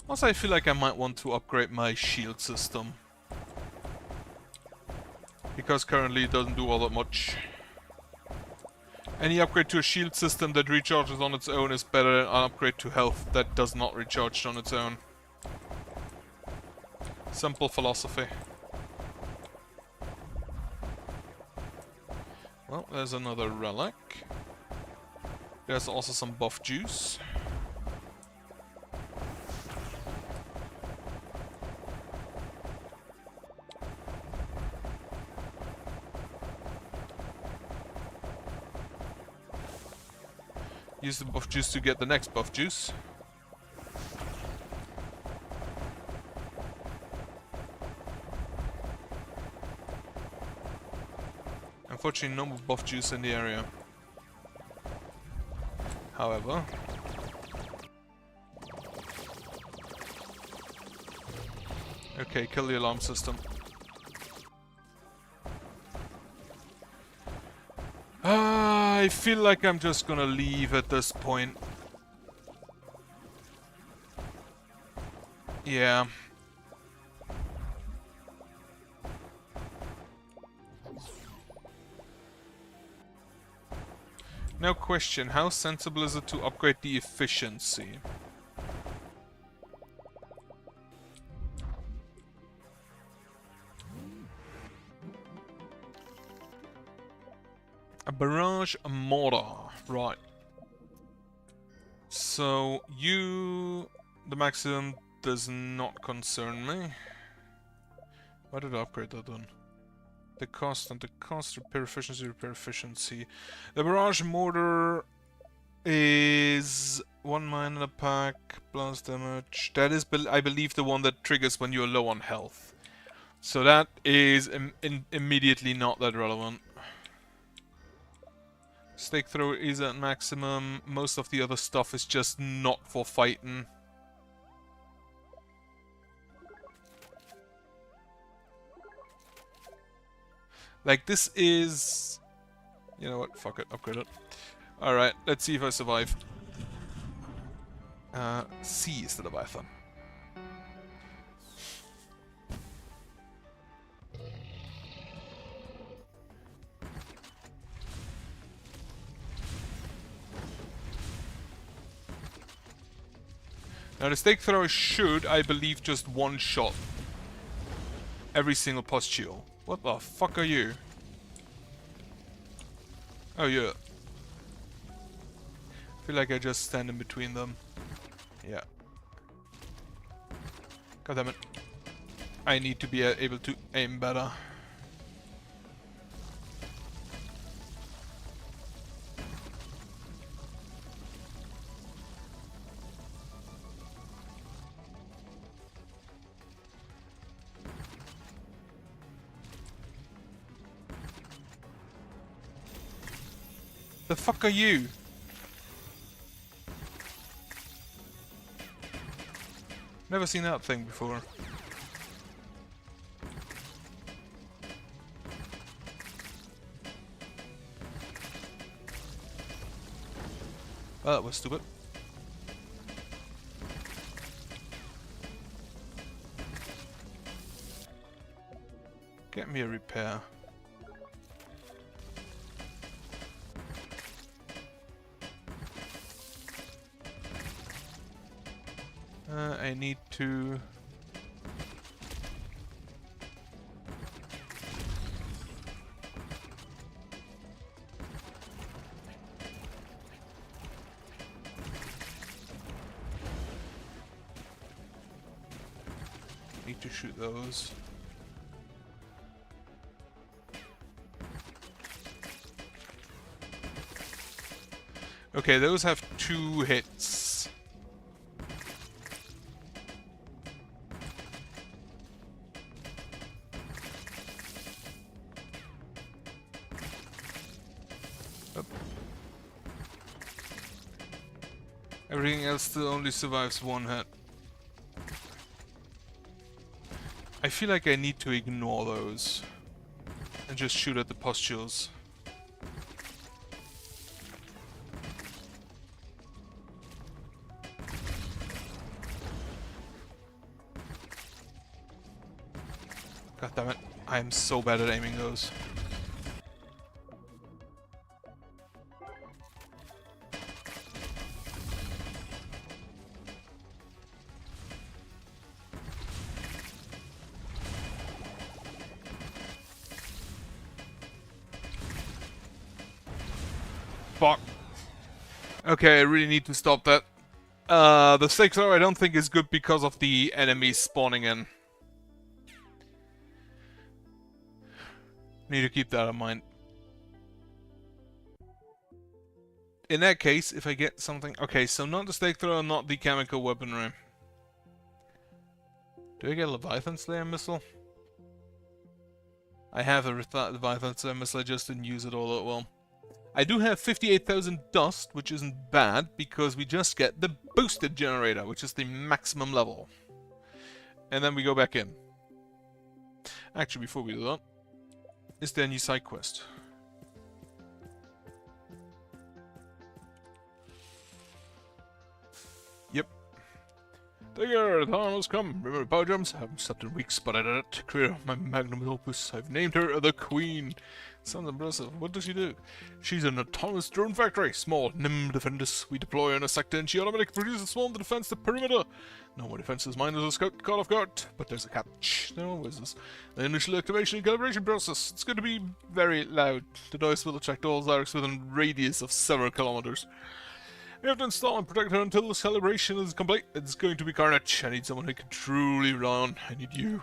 Also, I feel like I might want to upgrade my shield system. Because currently it doesn't do all that much. Any upgrade to a shield system that recharges on its own is better than an upgrade to health that does not recharge on its own. Simple philosophy. Well, there's another relic. There's also some buff juice. Use the buff juice to get the next buff juice. Unfortunately, no more buff juice in the area. However... Okay, kill the alarm system. I feel like I'm just gonna leave at this point. Yeah. Now question, how sensible is it to upgrade the efficiency? A barrage mortar, right. So the maximum does not concern me. Why did I upgrade that then? The cost and the cost, repair efficiency. The barrage mortar is 1 mine in a pack, blast damage. That is, I believe, the one that triggers when you're low on health. So that is immediately not that relevant. Stake throw is at maximum. Most of the other stuff is just not for fighting. Like, this is... You know what? Fuck it. Upgrade it. Alright, let's see if I survive. C is the Leviathan. Now the stake thrower should, I believe, just one-shot every single pustule. What the fuck are you? Oh yeah. I feel like I just stand in between them. Yeah. God damn it. I need to be able to aim better. The fuck are you? Never seen that thing before. Well, that was stupid. Get me a repair. I need to... Need to shoot those. Okay, those have 2 hits. Everything else still only survives 1 hit. I feel like I need to ignore those and just shoot at the pustules. God damn it, I am so bad at aiming those. Fuck. Okay, I really need to stop that. The stake thrower I don't think is good because of the enemies spawning in. Need to keep that in mind. In that case, if I get something... Okay, so not the stake thrower, not the chemical weaponry. Do I get a Leviathan Slayer missile? I have a Leviathan Slayer missile, I just didn't use it all that well. I do have 58,000 dust, which isn't bad, because we just get the boosted generator, which is the maximum level. And then we go back in. Actually, before we do that, is there a new side quest? Yep. Digger, the time has come. Remember power jumps? I haven't slept in weeks, but I did it. Creator of my magnum opus. I've named her the Queen. Sounds impressive. What does she do? She's an autonomous drone factory. Small, nimble defenders. We deploy in a sector and she automatically produces a swarm to defense the perimeter. No more defenses. Mine is a scout call of guard. But there's a catch. No, what is this? The initial activation and calibration process. It's going to be very loud. The device will attract all Zyrex within a radius of several kilometers. We have to install and protect her until the celebration is complete. It's going to be carnage. I need someone who can truly rely on. I need you.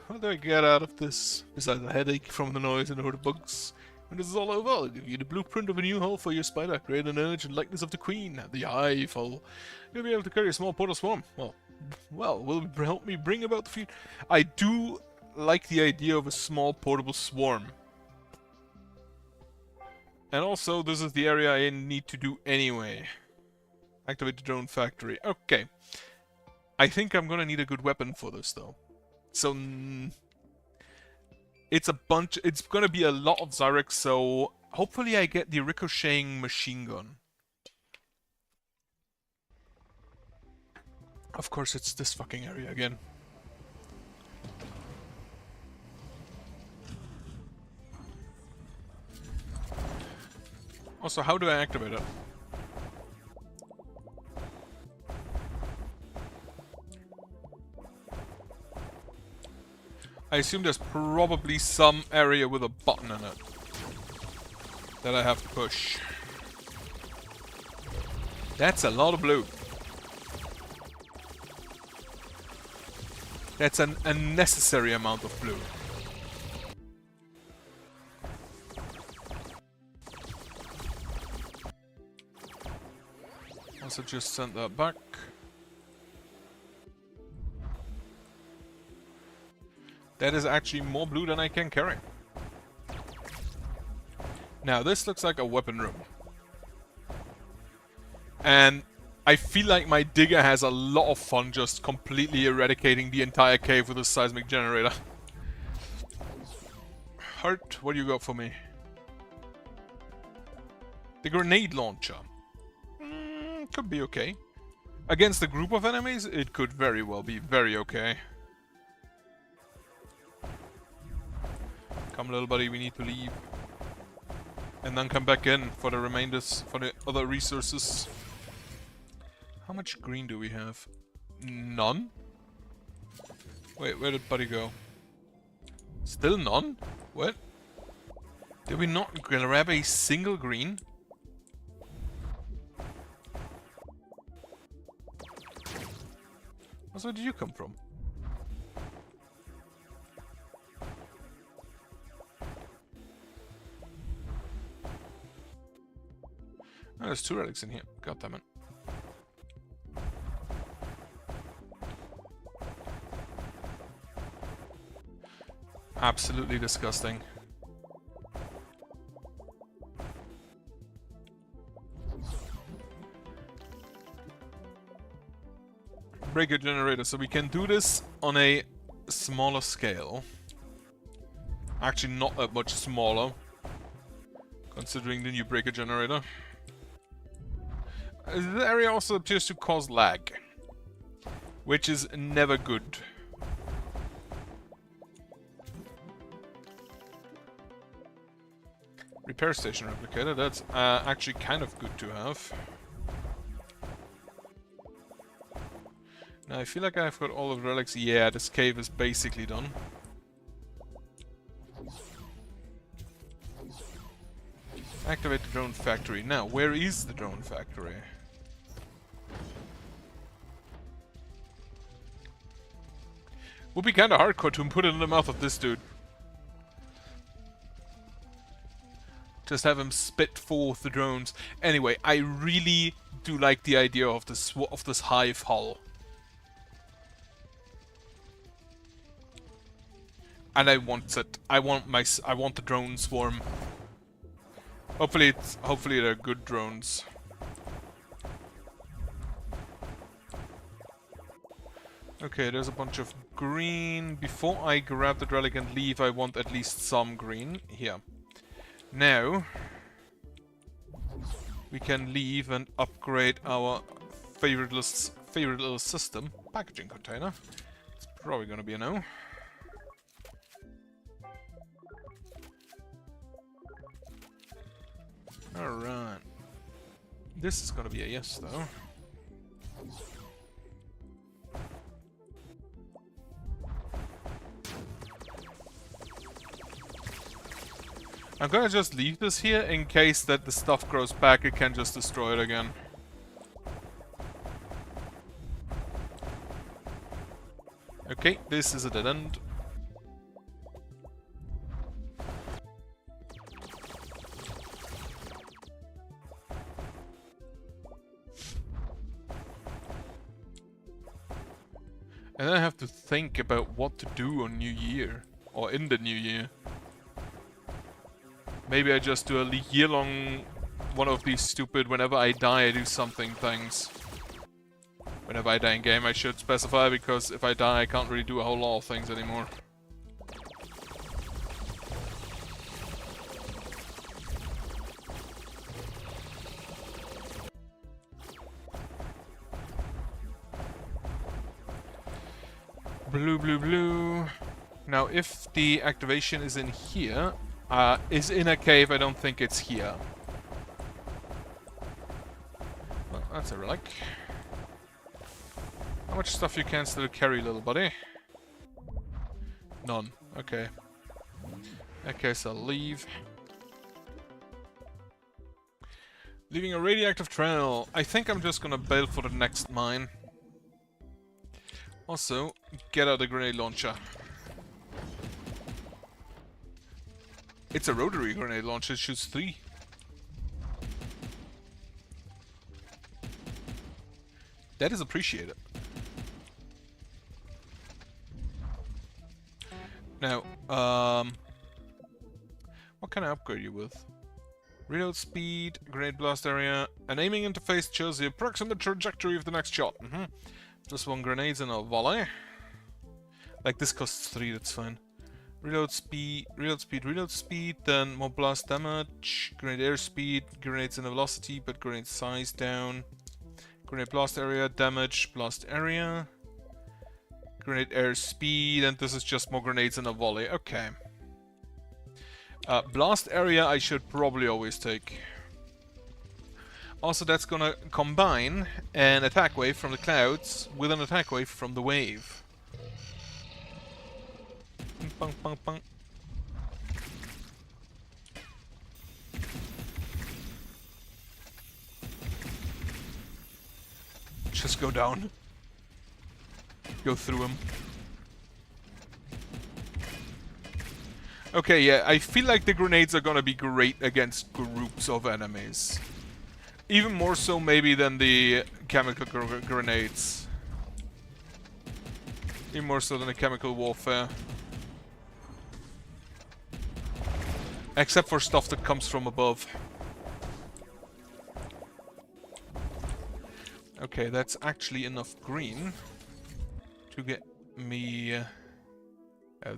What do I get out of this? Besides a headache from the noise and a horde of bugs. When this is all over, I'll give you the blueprint of a new hull for your spider. Create an image and likeness of the Queen, the Hive hull. You'll be able to carry a small portal swarm. Will help me bring about the future. I do like the idea of a small portable swarm. And also, this is the area I need to do anyway. Activate the drone factory. Okay. I think I'm gonna need a good weapon for this, though. So, it's gonna be a lot of Zyrex, so hopefully I get the ricocheting machine gun. Of course, it's this fucking area again. Also, how do I activate it? I assume there's probably some area with a button in it that I have to push. That's a lot of blue. That's an unnecessary amount of blue. Also just send that back. That is actually more blue than I can carry. Now this looks like a weapon room. And I feel like my digger has a lot of fun just completely eradicating the entire cave with a seismic generator. Heart, what do you got for me? The grenade launcher. Could be okay. Against a group of enemies, it could very well be very okay. Come, little buddy, we need to leave. And then come back in for the remainders, for the other resources. How much green do we have? None? Wait, where did buddy go? Still none? What? Did we not grab a single green? Where did you come from? Oh, there's 2 relics in here. God damn it. Absolutely disgusting. Breaker generator, so we can do this on a smaller scale. Actually, not that much smaller, considering the new breaker generator. The area also appears to cause lag, which is never good. Repair station replicator, that's actually kind of good to have. Now I feel like I've got all of the relics. Yeah, this cave is basically done. Activate the drone factory. Now, where is the drone factory? Would be kinda hardcore to put it in the mouth of this dude. Just have him spit forth the drones. Anyway, I really do like the idea of this hive hull. And I want it. I want the drone swarm. Hopefully they're good drones. Okay, there's a bunch of green. Before I grab the relic and leave, I want at least some green. Here. Now, we can leave and upgrade our favorite little system. packaging container. It's probably gonna be a no. Alright. This is gonna be a yes, though. I'm gonna just leave this here in case that the stuff grows back, it can just destroy it again. Okay, this is a dead end. And then I have to think about what to do on New Year. Or in the New Year. Maybe I just do a year-long one of these stupid whenever I die I do something things. Whenever I die in game I should specify, because if I die I can't really do a whole lot of things anymore. Blue, blue, blue. Now if the activation is in here, is in a cave, I don't think it's here. Well, that's a relic. How much stuff you can still carry, little buddy? None. Okay. In that case, I'll leave. Leaving a radioactive trail. I think I'm just gonna bail for the next mine. Also, get out the grenade launcher. It's a rotary grenade launcher, it shoots 3. That is appreciated. Now, what can I upgrade you with? Reload speed, grenade blast area, an aiming interface shows the approximate trajectory of the next shot. Just 1 grenades and a volley. Like this costs 3, that's fine. Reload speed, then more blast damage, grenade airspeed, grenades in a velocity, but grenade size down. Grenade blast area, damage, blast area. Grenade airspeed, and this is just more grenades and a volley. Okay. Blast area I should probably always take. Also, that's gonna combine an attack wave from the clouds with an attack wave from the wave. Bang, bang, bang. Just go down. Go through him. Okay, yeah, I feel like the grenades are gonna be great against groups of enemies. Even more so maybe than the chemical grenades. Even more so than the chemical warfare. Except for stuff that comes from above. Okay, that's actually enough green to get me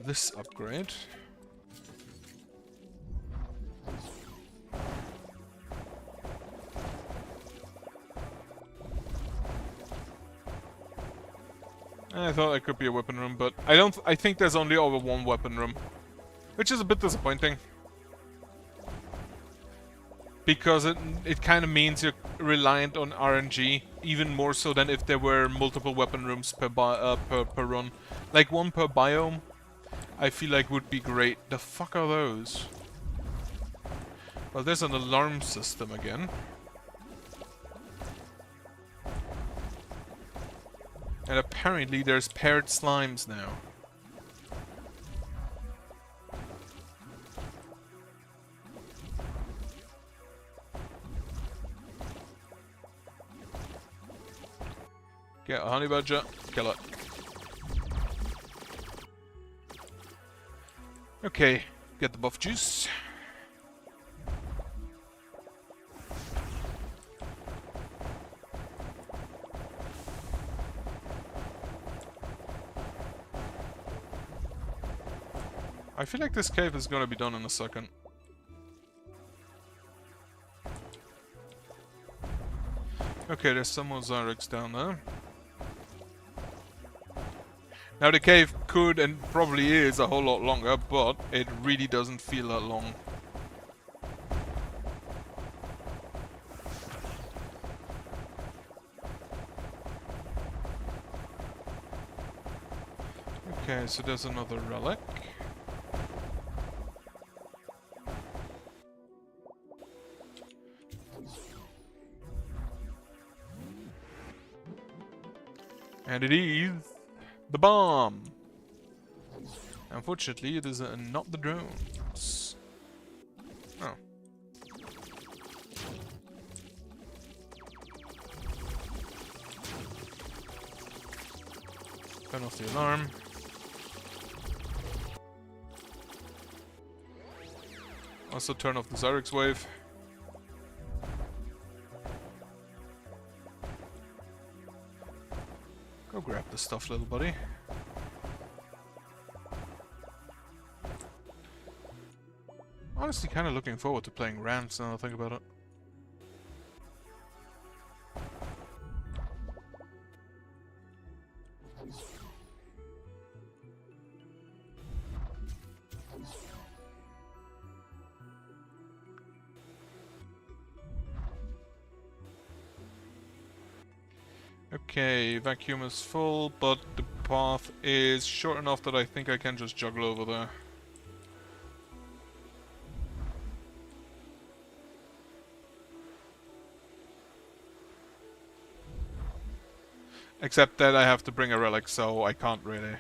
this upgrade. I thought it could be a weapon room, but I think there's only over 1 weapon room. Which is a bit disappointing. Because it kind of means you're reliant on RNG, even more so than if there were multiple weapon rooms per run. Like 1 per biome, I feel like would be great. The fuck are those? Well, there's an alarm system again. And apparently there's paired slimes now. Get a honey badger, kill it. Okay, get the buff juice. I feel like this cave is gonna be done in a second. Okay, there's some more Zyrex down there. Now the cave could and probably is a whole lot longer, but it really doesn't feel that long. Okay, so there's another relic. And it is the bomb. Unfortunately, it is not the drones. Oh. Turn off the alarm. Also turn off the Zyrex wave. Go grab the stuff, little buddy. Honestly, kind of looking forward to playing Rams now I think about it. Okay, vacuum is full, but the path is short enough that I think I can just juggle over there. Except that I have to bring a relic, so I can't really.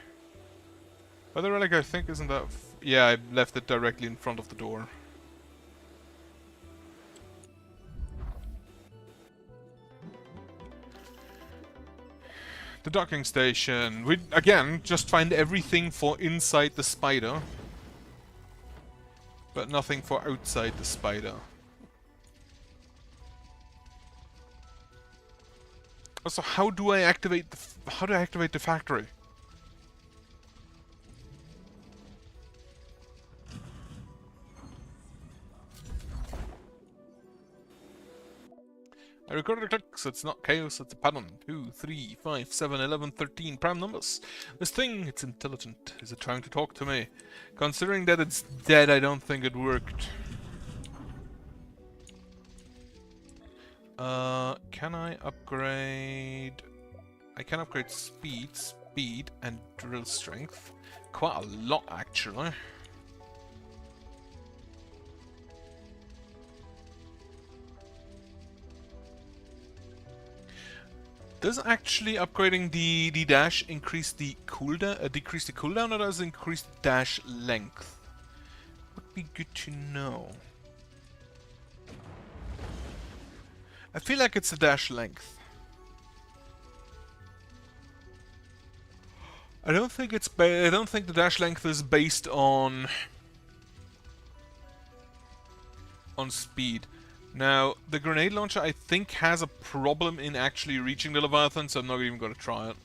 But the relic I think isn't that... yeah, I left it directly in front of the door. The docking station. We, again, just find everything for inside the spider. But nothing for outside the spider. Also, how do I activate the factory? I recorded the clicks, it's not chaos, it's a pattern. 2, 3, 5, 7, 11, 13 prime numbers. This thing, it's intelligent. Is it trying to talk to me? Considering that it's dead, I don't think it worked. Can I upgrade... I can upgrade speed, and drill strength. Quite a lot, actually. Does actually upgrading the dash increase the cooldown, decrease the cooldown, or does it increase the dash length? Would be good to know. I feel like it's the dash length. I don't think the dash length is based on speed. Now, the grenade launcher, I think, has a problem in actually reaching the Leviathan, so I'm not even going to try it.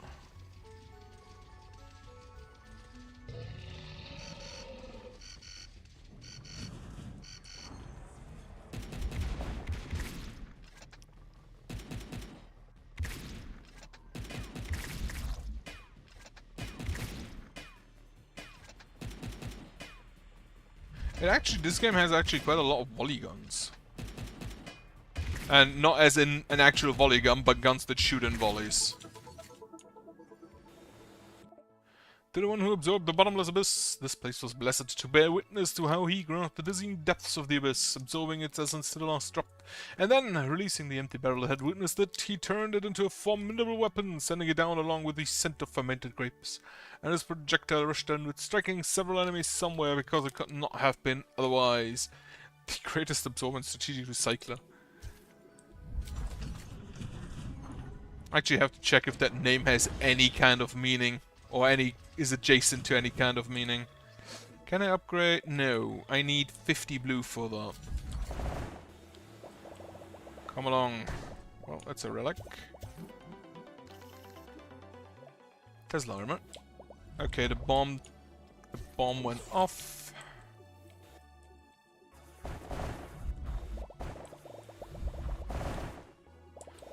This game has actually quite a lot of volley guns. And not as in an actual volley gun, but guns that shoot in volleys. To the one who absorbed the bottomless abyss, this place was blessed to bear witness to how he grasped the dizzying depths of the abyss, absorbing its essence to the last drop. And then, releasing the empty barrel that had witnessed it, he turned it into a formidable weapon, sending it down along with the scent of fermented grapes. And his projectile rushed downward, striking several enemies somewhere because it could not have been otherwise. The greatest absorbent strategic recycler. I actually have to check if that name has any kind of meaning, or is adjacent to any kind of meaning. Can I upgrade? No, I need 50 blue for that. Come along. Well, that's a relic. Tesla armor. Okay, the bomb went off.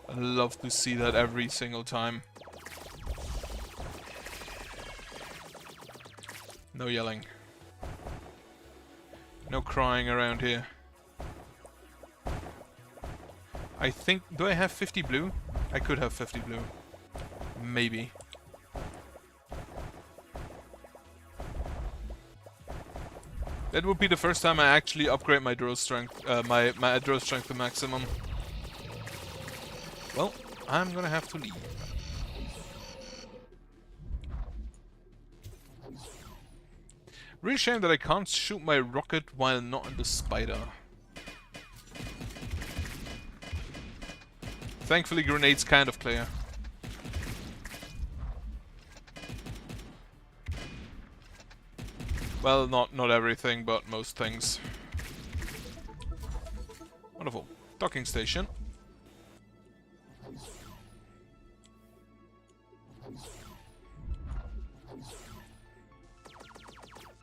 I love to see that every single time. No yelling. No crying around here. I think... Do I have 50 blue? I could have 50 blue. Maybe. That would be the first time I actually upgrade my draw strength, my draw strength to maximum. Well, I'm gonna have to leave. Really shame that I can't shoot my rocket while not in the spider. Thankfully, grenades kind of clear. Well, not everything, but most things. Wonderful. Docking station.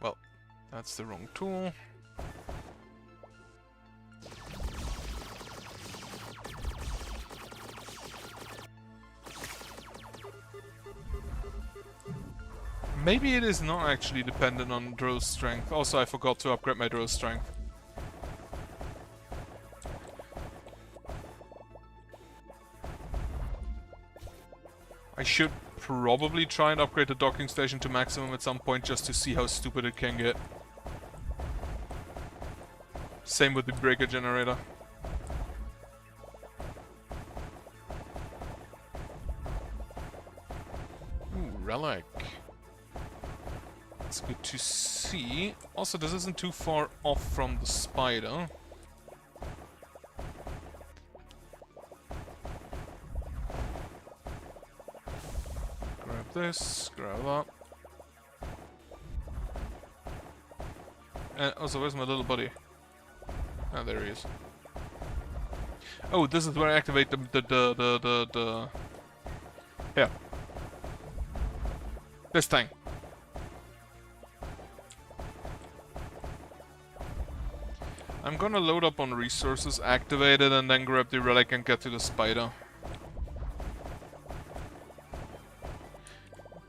Well, that's the wrong tool. Maybe it is not actually dependent on draw strength. Also, I forgot to upgrade my draw strength. I should probably try and upgrade the docking station to maximum at some point just to see how stupid it can get. Same with the breaker generator. Ooh, relic. It's good to see. Also, this isn't too far off from the spider. Grab this, grab that. And also, where's my little buddy? Ah, there he is. Oh, this is where I activate the here. This thing. I'm gonna load up on resources, activate it, and then grab the relic and get to the spider.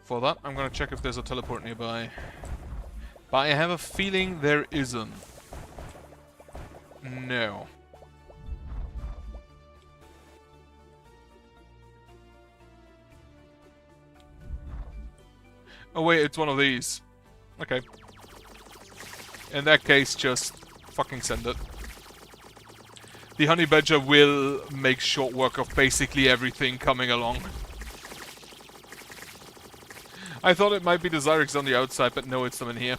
For that, I'm gonna check if there's a teleport nearby. But I have a feeling there isn't. No. Oh wait, it's one of these. Okay. In that case, just fucking send it. The honey badger will make short work of basically everything coming along. I thought it might be the Zyrex on the outside, but no, it's them in here.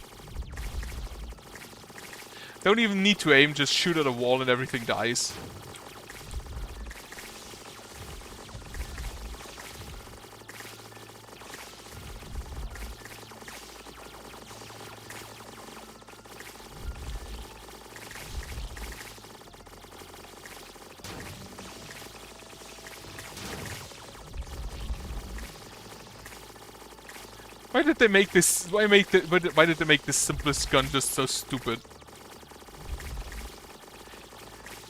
Don't even need to aim, just shoot at a wall and everything dies. Why did they make this? Why did they make this simplest gun just so stupid?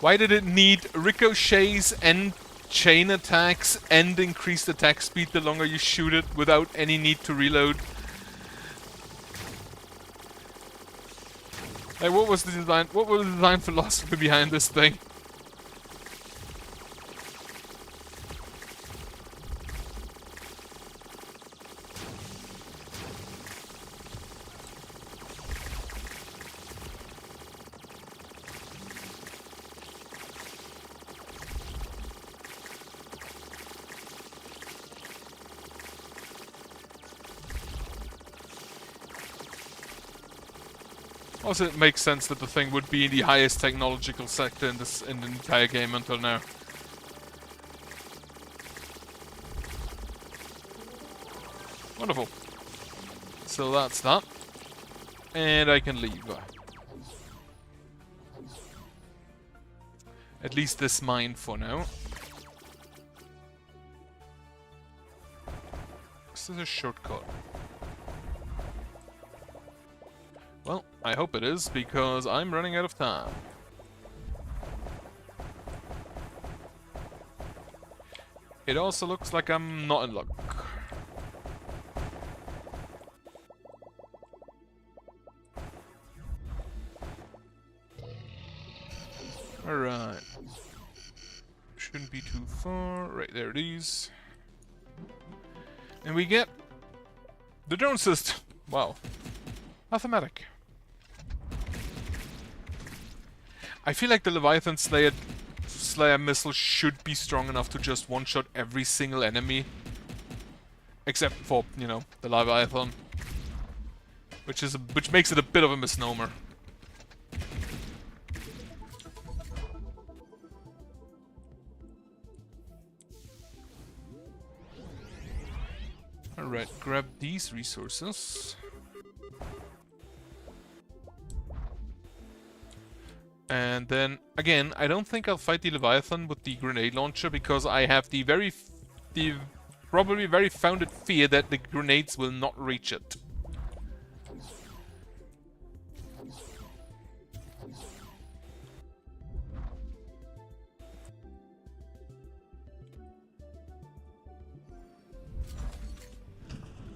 Why did it need ricochets and chain attacks and increased attack speed the longer you shoot it without any need to reload? Like, what was the design? What was the design philosophy behind this thing? Also, it makes sense that the thing would be in the highest technological sector in the entire game until now. Wonderful. So that's that. And I can leave. At least this mine for now. This is a shortcut. Well, I hope it is, because I'm running out of time. It also looks like I'm not in luck. Alright. Shouldn't be too far. Right, there it is. And we get the drone system. Wow. Mathematic. I feel like the Leviathan Slayer missile should be strong enough to just one-shot every single enemy. Except for, you know, the Leviathan. Which makes it a bit of a misnomer. Alright, grab these resources. And then, again, I don't think I'll fight the Leviathan with the grenade launcher because I have the probably very founded fear that the grenades will not reach it.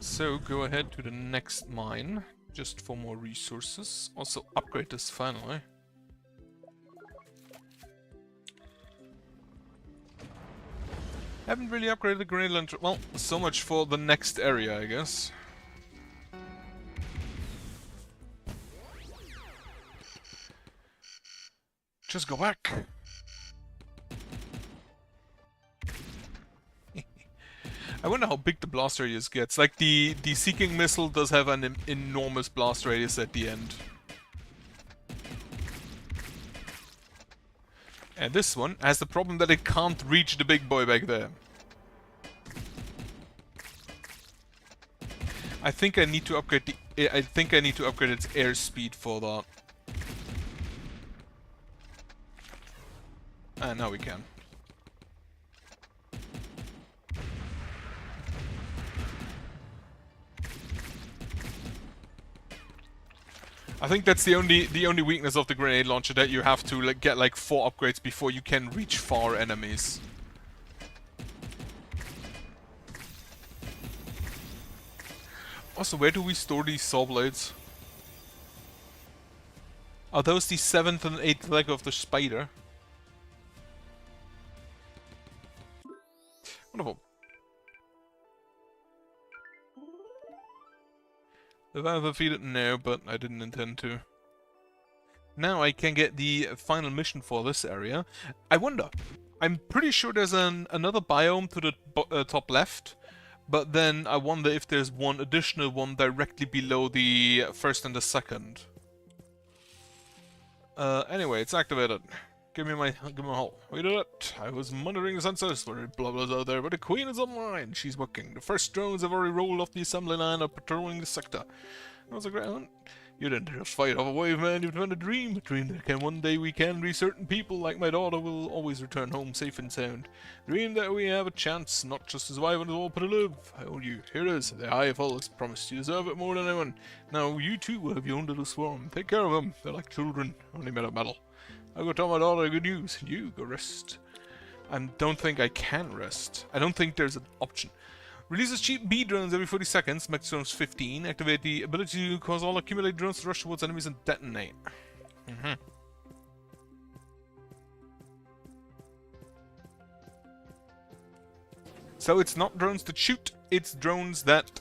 So, go ahead to the next mine, just for more resources. Also, upgrade this finally. Haven't really upgraded the grenade launcher. Well, so much for the next area, I guess. Just go back. I wonder how big the blast radius gets. Like, the Seeking missile does have an enormous blast radius at the end. And this one has the problem that it can't reach the big boy back there. I think I need to upgrade I think I need to upgrade its airspeed for that. Ah, now we can. I think that's the only weakness of the grenade launcher, that you have to like get like 4 upgrades before you can reach far enemies. Also, where do we store these saw blades? Are those the 7th and 8th leg of the spider? Wonderful. Have I defeated? No, but I didn't intend to. Now I can get the final mission for this area. I wonder. I'm pretty sure there's another biome to the top left, but then I wonder if there's one additional one directly below the first and the second. Anyway, it's activated. Give me my hull. We did it. I was monitoring the sensors. There are blah-blahs out there, but the Queen is online. She's working. The first drones have already rolled off the assembly line, are patrolling the sector. That was a great hunt. You didn't just fight off a wave, man. You've had a dream. A dream that one day we can be certain people, like my daughter, will always return home safe and sound. Dream that we have a chance, not just to survive, but to live. I owe you. Here it is. The IFL has promised. You deserve it more than anyone. Now, you too will have your own little swarm. Take care of them. They're like children, only made of metal. I'll go tell my daughter good news. You go rest. I don't think I can rest. I don't think there's an option. Releases cheap B drones every 40 seconds. Max drones 15. Activate the ability to cause all accumulated drones to rush towards enemies and detonate. So it's not drones that shoot. It's drones that...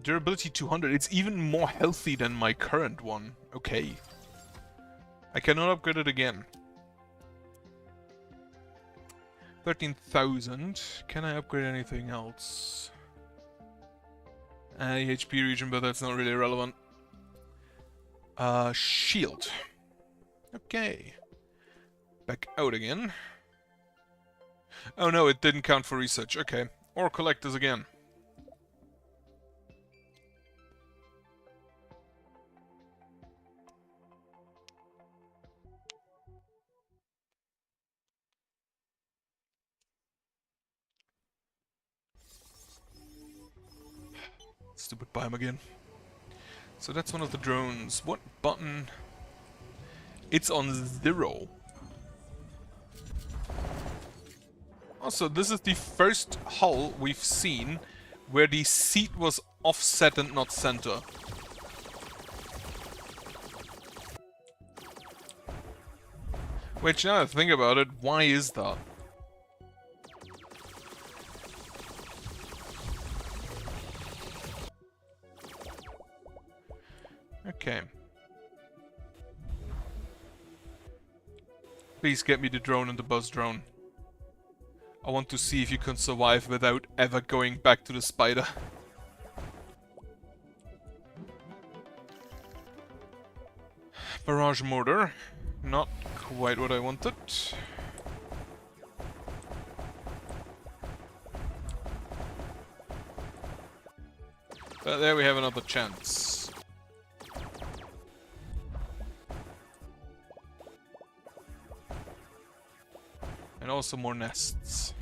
durability 200. It's even more healthy than my current one. Okay. I cannot upgrade it again. 13,000. Can I upgrade anything else? HP region, but that's not really relevant. Shield. Okay. Back out again. Oh no, it didn't count for research. Okay. Or collectors again. Stupid biome again. So that's one of the drones. What button? It's on 0. Also, this is the first hull we've seen where the seat was offset and not center. Which, now that I think about it, why is that? Okay. Please get me the drone and the buzz drone. I want to see if you can survive without ever going back to the spider. Barrage mortar. Not quite what I wanted. But there we have another chance. And also more nests.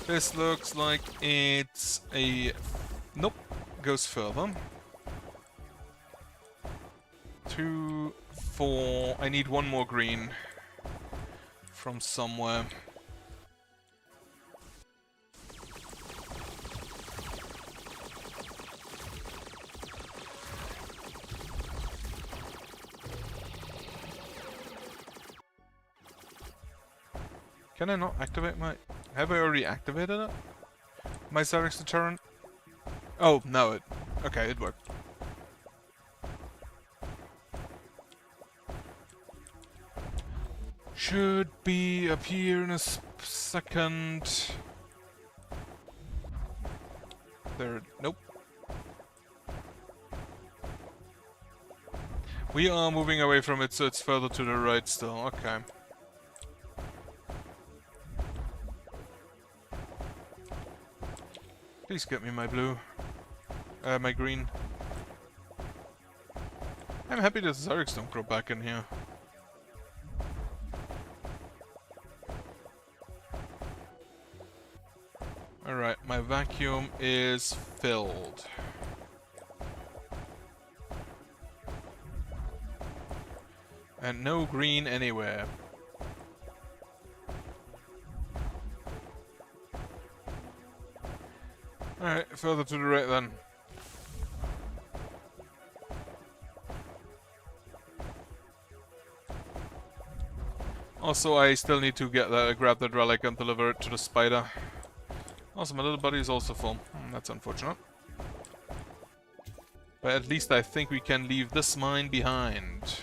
This looks like it's a... Nope. Goes further. 2, 4... I need one more green. From somewhere. Can I not activate my... Have I already activated it? My Xerix deterrent? Oh, no, it... Okay, it worked. Should be up here in a second. There... Nope. We are moving away from it, so it's further to the right still. Okay. Please get me my blue. My green. I'm happy that Xerix don't grow back in here. Alright, my vacuum is filled. And no green anywhere. Alright, further to the right then. Also, I still need to grab that relic and deliver it to the spider. Also, my little buddy is also full. That's unfortunate. But at least I think we can leave this mine behind.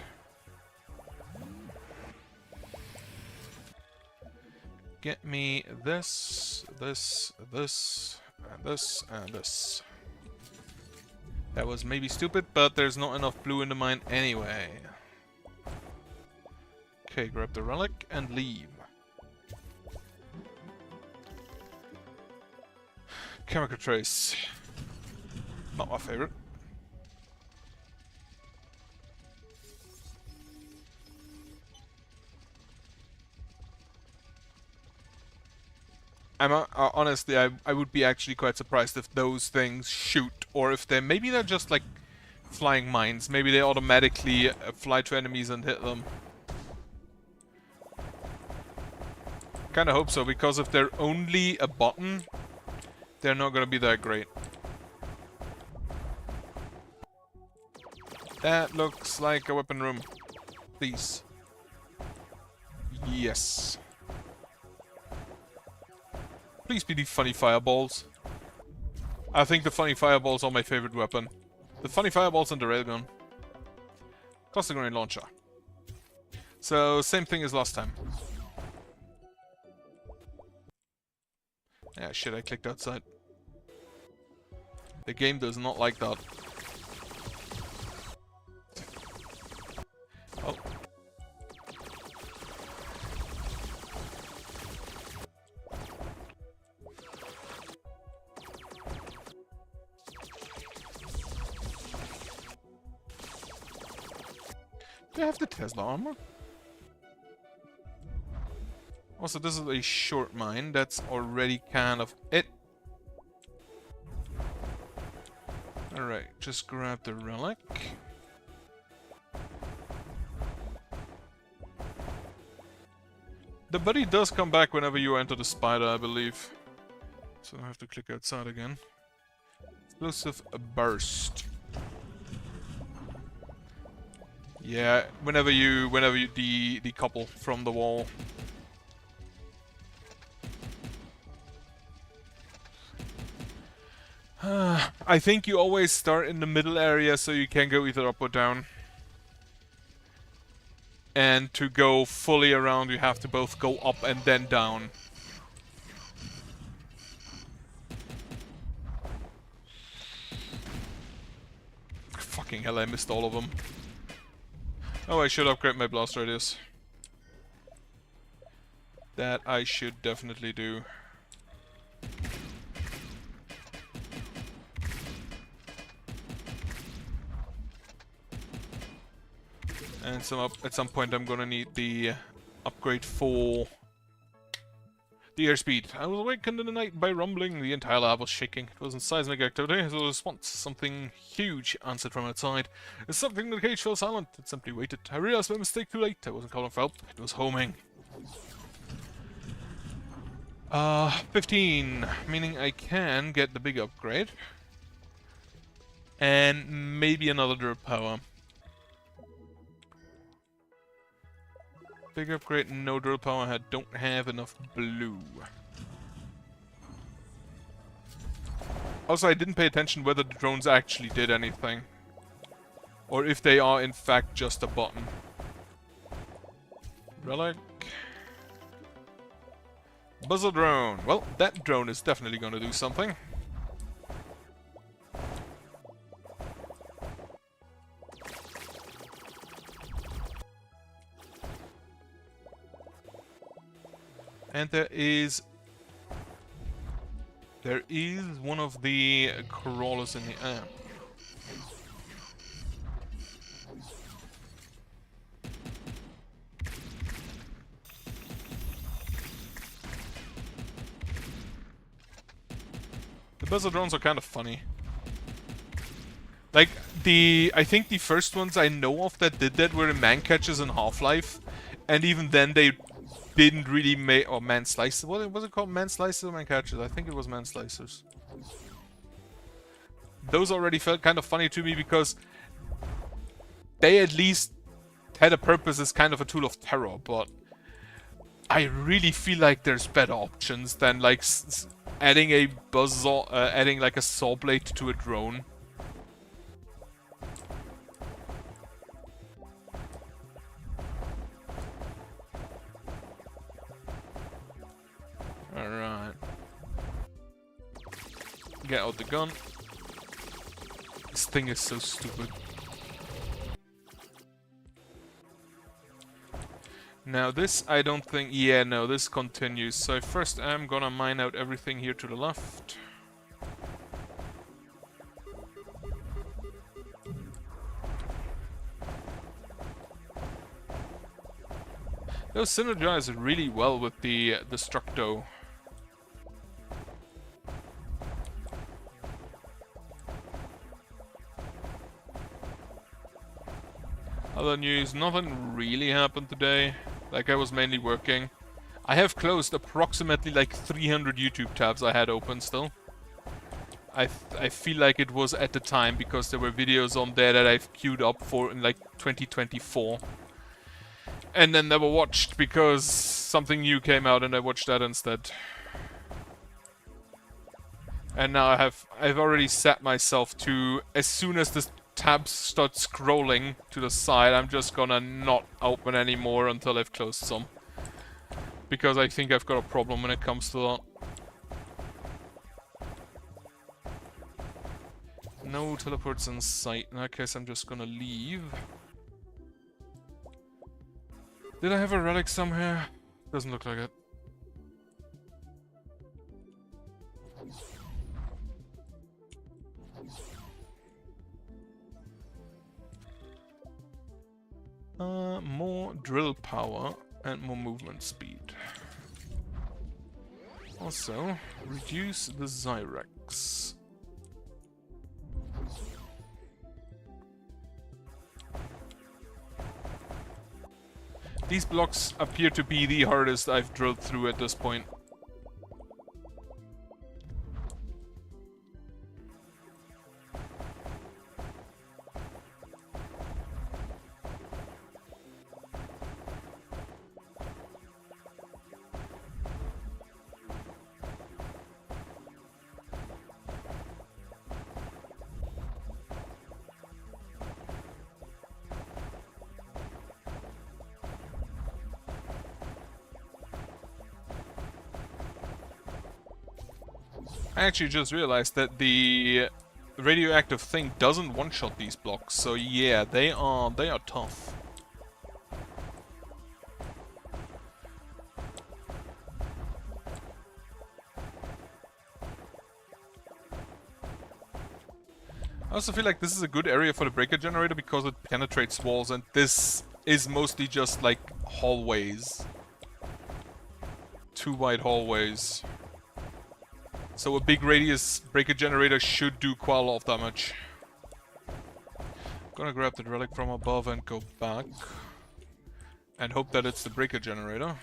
Get me this, this, this, and this, and this. That was maybe stupid, but there's not enough blue in the mine anyway. Okay, grab the relic and leave. Chemical trace. Not my favorite. Honestly, I would be actually quite surprised if those things shoot, or if maybe they're just like flying mines. Maybe they automatically fly to enemies and hit them. Kinda hope so, because if they're only a button, they're not gonna be that great. That looks like a weapon room. Please. Yes. Please be the funny fireballs. I think the funny fireballs are my favorite weapon. The funny fireballs and the railgun. Cluster grenade launcher. So, same thing as last time. Yeah, shit, I clicked outside. The game does not like that. Oh. Do I have the Tesla armor? Also, this is a short mine. That's already kind of it. Alright, just grab the relic. The buddy does come back whenever you enter the spider, I believe. So I have to click outside again. Explosive burst. Yeah, whenever you decouple from the wall. I think you always start in the middle area so you can go either up or down. And to go fully around you have to both go up and then down. Fucking hell, I missed all of them. Oh, I should upgrade my blast radius. That I should definitely do. And at some point I'm gonna need the upgrade for the airspeed. I was awakened in the night by rumbling. The entire lab was shaking. It wasn't seismic activity, it was a response. Something huge answered from outside. It's something the cage fell silent. It simply waited. I realized my mistake too late. I wasn't calling for help. It was homing. 15. Meaning I can get the big upgrade. And maybe another drill power. Big upgrade, no drill power. I don't have enough blue. Also, I didn't pay attention whether the drones actually did anything. Or if they are in fact just a button. Relic. Buzzer drone. Well, that drone is definitely gonna do something. And there is one of the crawlers in the air. The buzzer drones are kind of funny. Like, I think the first ones I know of that did that were in Man Catchers and Half-Life. And even then they didn't really make... Or Man Slicers. What was it called? Man Slicers or Man Catchers? I think it was Man Slicers. Those already felt kind of funny to me because they at least had a purpose as kind of a tool of terror, but I really feel like there's better options than like adding a buzzsaw, adding like a saw blade to a drone. Alright. Get out the gun. This thing is so stupid. Now this, I don't think... Yeah, no, this continues. So first I'm gonna mine out everything here to the left. Those synergize really well with the Destructo. Other news, nothing really happened today. Like, I was mainly working. I have closed approximately like 300 YouTube tabs I had open still. I feel like it was at the time because there were videos on there that I've queued up for in like 2024. And then never watched because something new came out and I watched that instead. And now I've already set myself to, as soon as this tabs start scrolling to the side, I'm just gonna not open anymore until I've closed some. Because I think I've got a problem when it comes to that. No teleports in sight. In that case, I'm just gonna leave. Did I have a relic somewhere? Doesn't look like it. More drill power and more movement speed. Also, reduce the Zyrex. These blocks appear to be the hardest I've drilled through at this point. I actually just realized that the radioactive thing doesn't one-shot these blocks, so yeah, they are tough. I also feel like this is a good area for the breaker generator because it penetrates walls, and this is mostly just like hallways. 2 wide hallways. So a big radius breaker generator should do quite a lot of damage. Gonna grab the relic from above and go back. And hope that it's the breaker generator.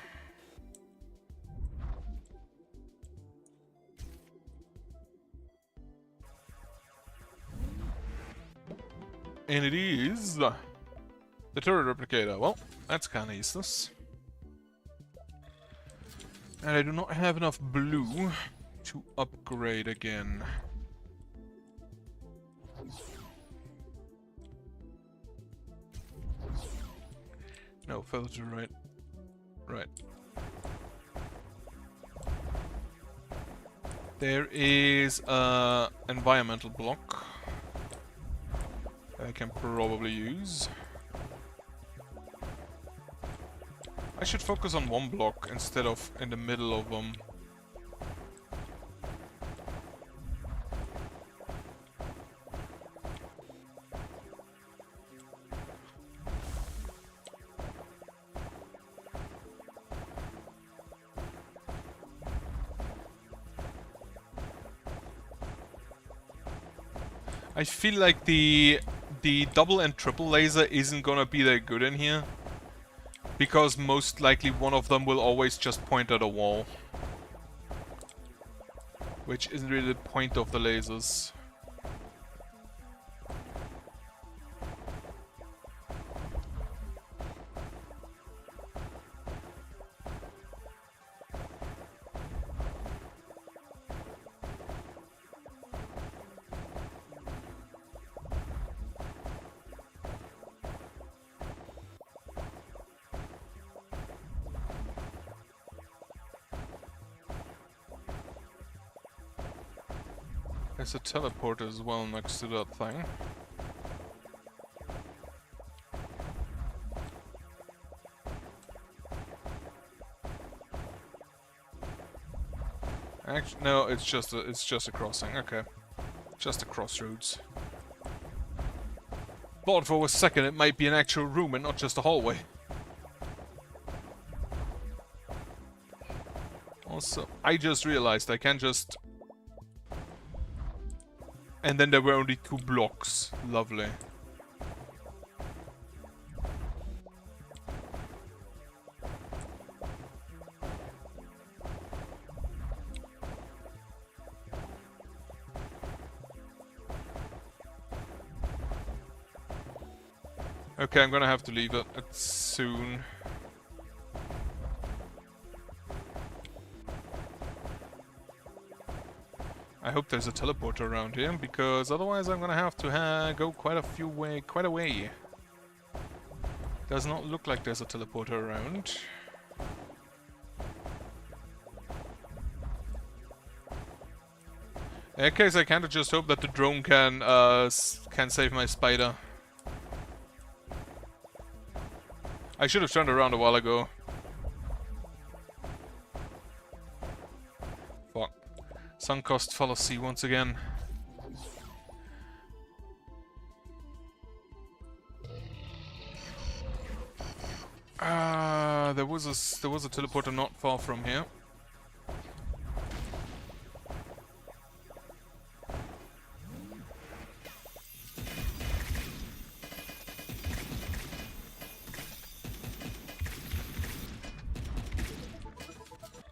And it is the turret replicator. Well, that's kinda useless. And I do not have enough blue to upgrade again. No, further to the right. Right. There is a environmental block I can probably use. I should focus on one block instead of in the middle of them. I feel like the double and triple laser isn't gonna be that good in here. Because most likely one of them will always just point at a wall. Which isn't really the point of the lasers. There's a teleporter as well next to that thing. Actually, no, it's just a crossing. Okay, just a crossroads. Thought for a second it might be an actual room and not just a hallway. Also, I just realized I can just... And then there were only 2 blocks. Lovely. Okay, I'm gonna have to leave it soon. I hope there's a teleporter around here, because otherwise I'm gonna have to go quite a way. Does not look like there's a teleporter around. In that case, I kinda just hope that the drone can save my spider. I should have turned around a while ago. Fuck. Sunk cost fallacy once again. There was a teleporter not far from here.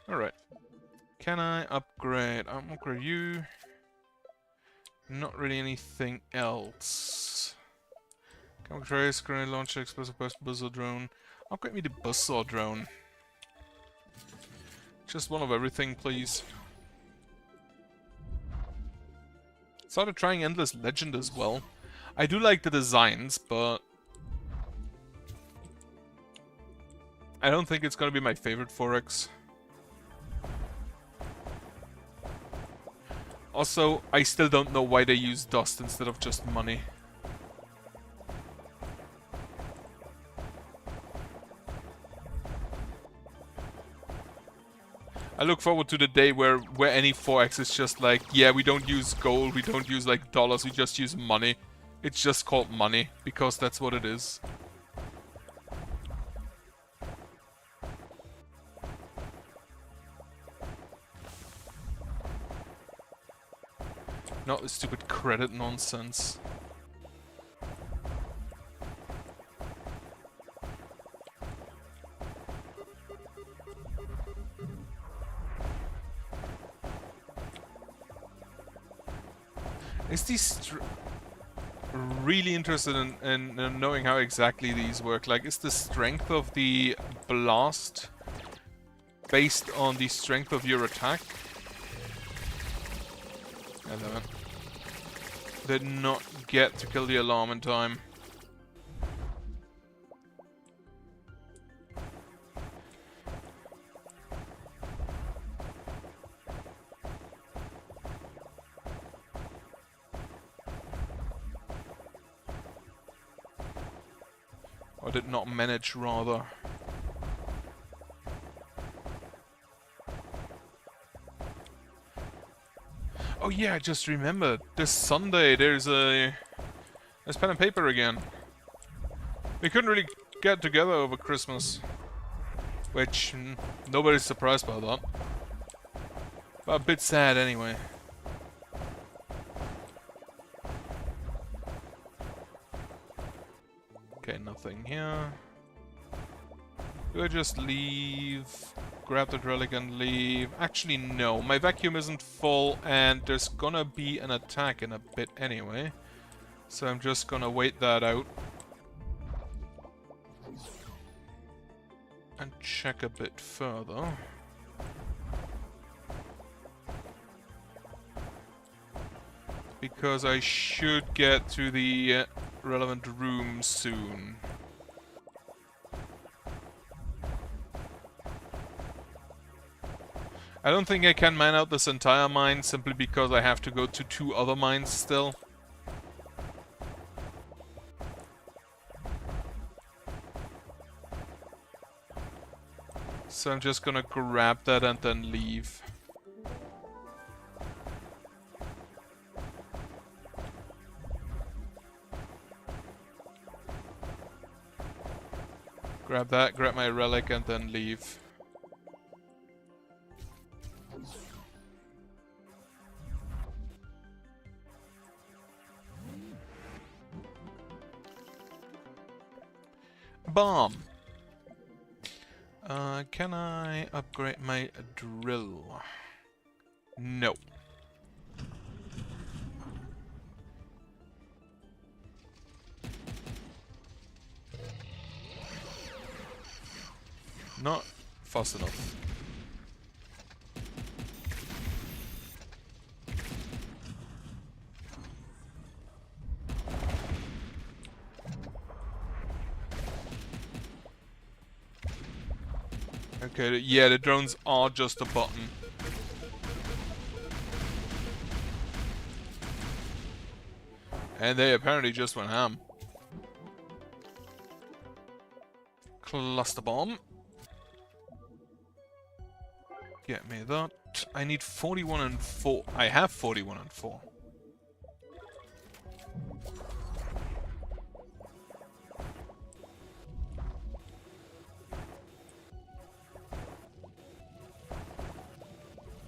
Alright. Can I upgrade? Upgrade you. Not really anything else. Chemical trace, grenade launcher, explosive burst, buzzsaw drone. Upgrade me the buzzsaw drone. Just one of everything, please. Started trying Endless Legend as well. I do like the designs, but I don't think it's gonna be my favorite 4X. Also, I still don't know why they use dust instead of just money. I look forward to the day where any 4X is just like, yeah, we don't use gold, we don't use like dollars, we just use money. It's just called money, because that's what it is. Not the stupid credit nonsense. Is these really interested in knowing how exactly these work? Like, is the strength of the blast based on the strength of your attack? I don't know. Did not get to kill the alarm in time. Or did not manage, rather. Oh yeah, I just remembered. This Sunday there's pen and paper again. We couldn't really get together over Christmas. Which, nobody's surprised by that. But a bit sad anyway. Okay, nothing here. Do I just leave? Grab that relic and leave? Actually, no. My vacuum isn't full and there's gonna be an attack in a bit anyway. So I'm just gonna wait that out. And check a bit further. Because I should get to the relevant room soon. I don't think I can mine out this entire mine simply because I have to go to 2 other mines still. So I'm just gonna grab that and then leave. Grab that, grab my relic and then leave. Bomb. Can I upgrade my drill? No. Not fast enough. Okay, yeah, the drones are just a button. And they apparently just went ham. Cluster bomb. Get me that. I need 41 and 4. I have 41 and 4.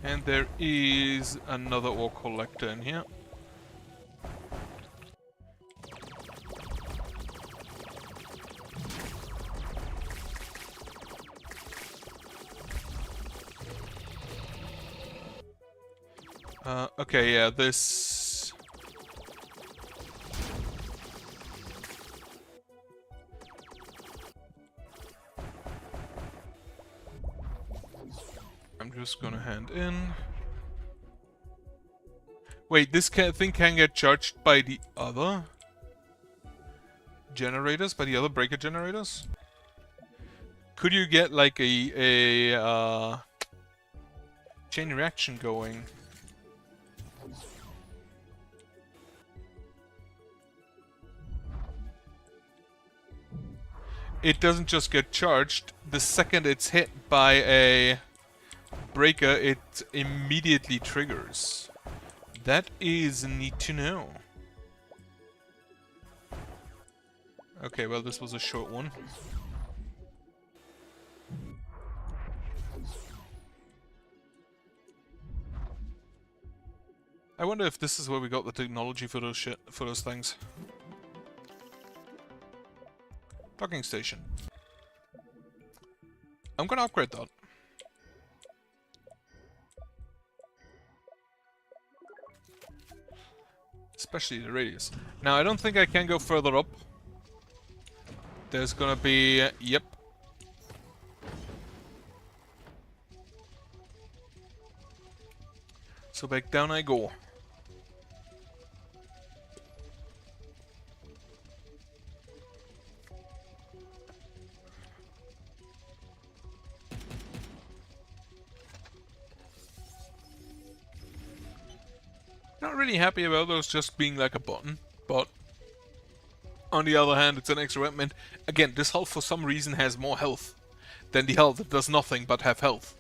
And there is another ore collector in here. Okay, yeah, this... I'm just gonna hand in. Wait, this thing can get charged by the other generators? By the other breaker generators? Could you get like a chain reaction going? it doesn't just get charged. The second it's hit by a breaker, it immediately triggers. That is neat to know. Okay, well, this was a short one. I wonder if this is where we got the technology for those things. Docking station. I'm gonna upgrade that. Especially the radius. Now, I don't think I can go further up. There's gonna be... yep. So back down I go. Not really happy about those just being like a button, but on the other hand, it's an extra weapon. Again, this hull for some reason has more health than the hull that does nothing but have health.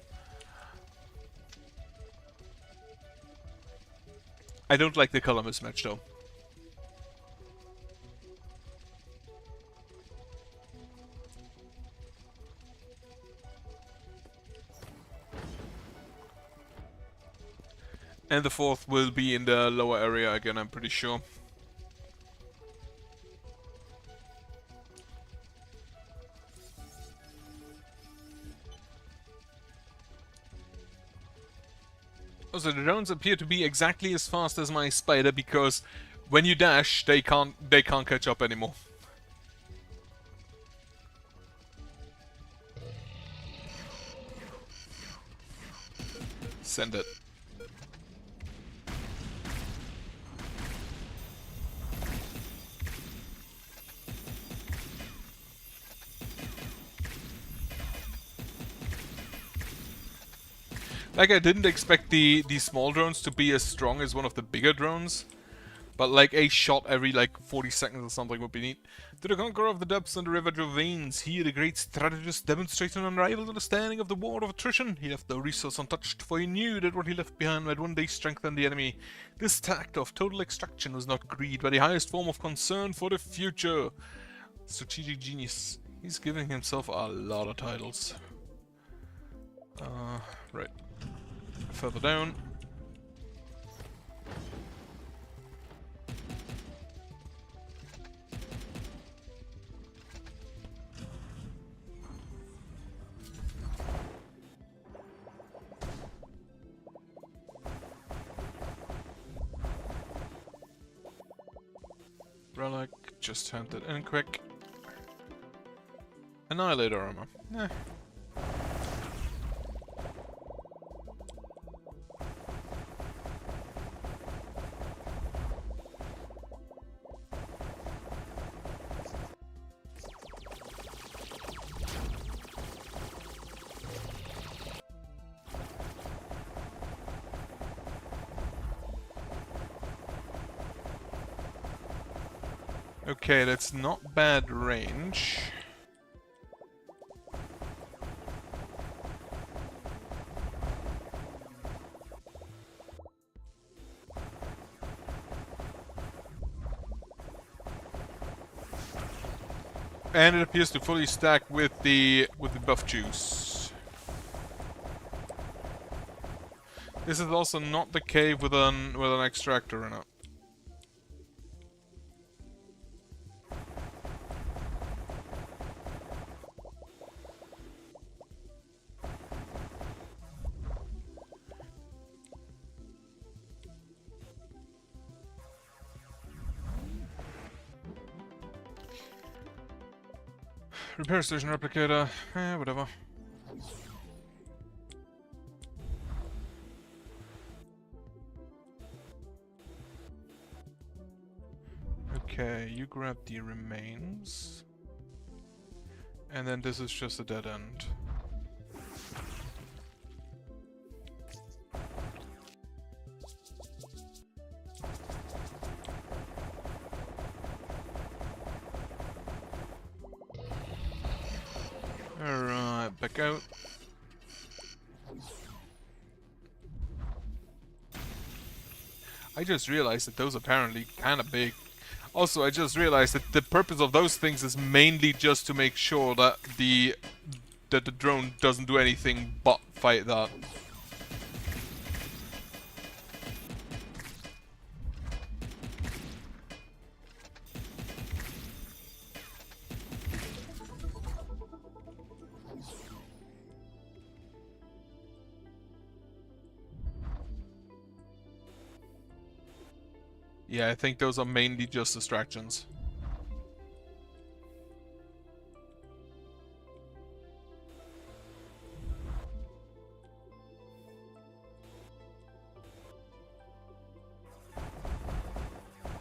I don't like the color mismatch though. And the fourth will be in the lower area again, I'm pretty sure. Also, the drones appear to be exactly as fast as my spider because when you dash, they can't catch up anymore. Send it. Like, I didn't expect the small drones to be as strong as one of the bigger drones. But like a shot every like 40 seconds or something would be neat. To the conqueror of the depths and the river Dravanes, he, the great strategist, demonstrated an unrivaled understanding of the war of attrition. He left no resource untouched, for he knew that what he left behind might one day strengthen the enemy. This tact of total extraction was not greed, but the highest form of concern for the future. Strategic genius. He's giving himself a lot of titles. Right. Further down. Relic, just hand it in quick. Annihilator armor. Eh. Okay, that's not bad range. And it appears to fully stack with the buff juice. This is also not the cave with an extractor in it. Repair station replicator, whatever. Okay, you grab the remains. And then this is just a dead end. Alright, back out. I just realized that those are apparently kind of big. Also, I just realized that the purpose of those things is mainly just to make sure that the drone doesn't do anything but fight that. Yeah, I think those are mainly just distractions.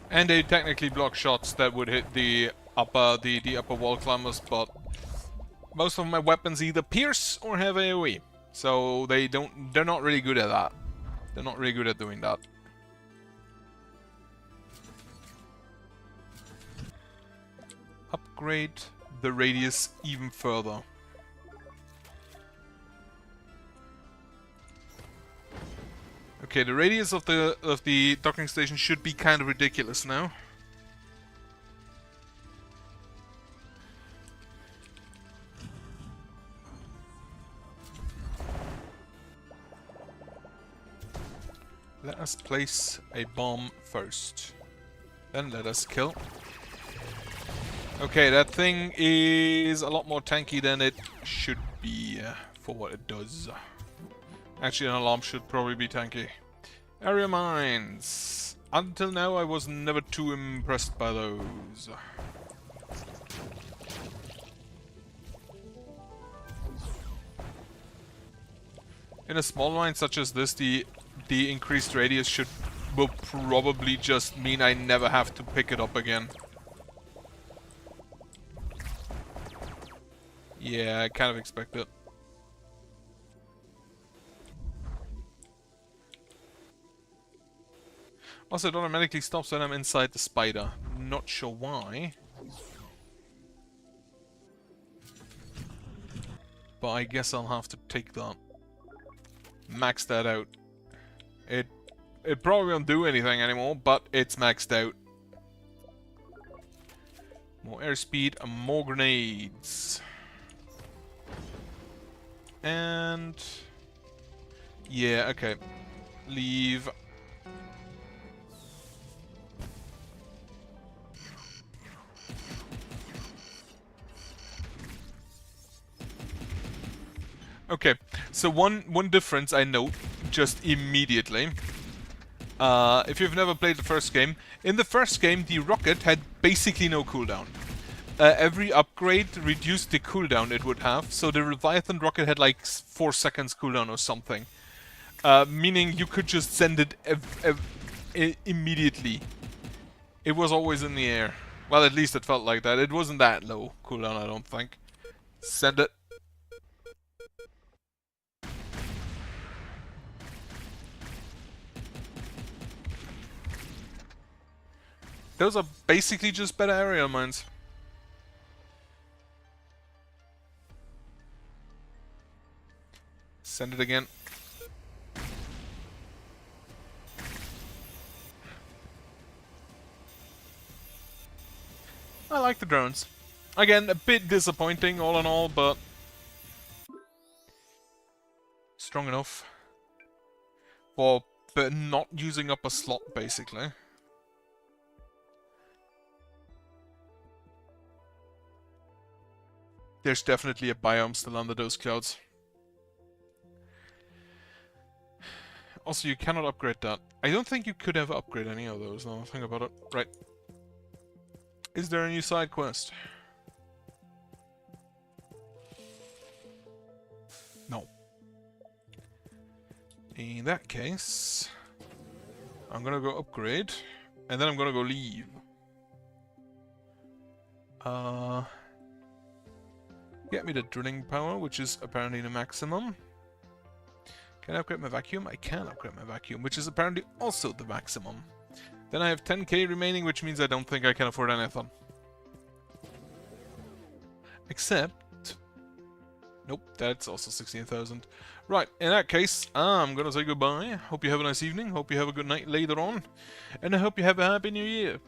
And they technically block shots that would hit the upper wall climbers, but most of my weapons either pierce or have AoE. So they're not really good at that. They're not really good at doing that. Upgrade the radius even further. Okay, the radius of the docking station should be kind of ridiculous now. Let us place a bomb first. Then let us kill. Okay, that thing is a lot more tanky than it should be for what it does. Actually, an alarm should probably be tanky. Area mines. Until now, I was never too impressed by those. In a small mine such as this, the increased radius will probably just mean I never have to pick it up again. Yeah, I kind of expect it. Also, it automatically stops when I'm inside the spider. Not sure why. But I guess I'll have to take that. Max that out. It probably won't do anything anymore, but it's maxed out. More airspeed and more grenades. And... yeah, okay. Leave. Okay, so one difference I note just immediately. If you've never played the first game, in the first game the rocket had basically no cooldown. Every upgrade reduced the cooldown it would have, so the Leviathan rocket had like 4 seconds cooldown or something. Meaning you could just send it immediately. It was always in the air. Well, at least it felt like that. It wasn't that low cooldown, I don't think. Send it. Those are basically just better area mines. Send it again. I like the drones. Again, a bit disappointing all in all, but strong enough for not using up a slot, basically. There's definitely a biome still under those clouds. Also, you cannot upgrade that. I don't think you could ever upgrade any of those, now I think about it. Right. Is there a new side quest? No. In that case, I'm gonna go upgrade, and then I'm gonna go leave. Get me the drilling power, which is apparently the maximum. Can I upgrade my vacuum? I can upgrade my vacuum, which is apparently also the maximum. Then I have 10k remaining, which means I don't think I can afford anything. Except... Nope, that's also 16,000. Right, in that case, I'm gonna say goodbye. Hope you have a nice evening. Hope you have a good night later on. And I hope you have a happy new year.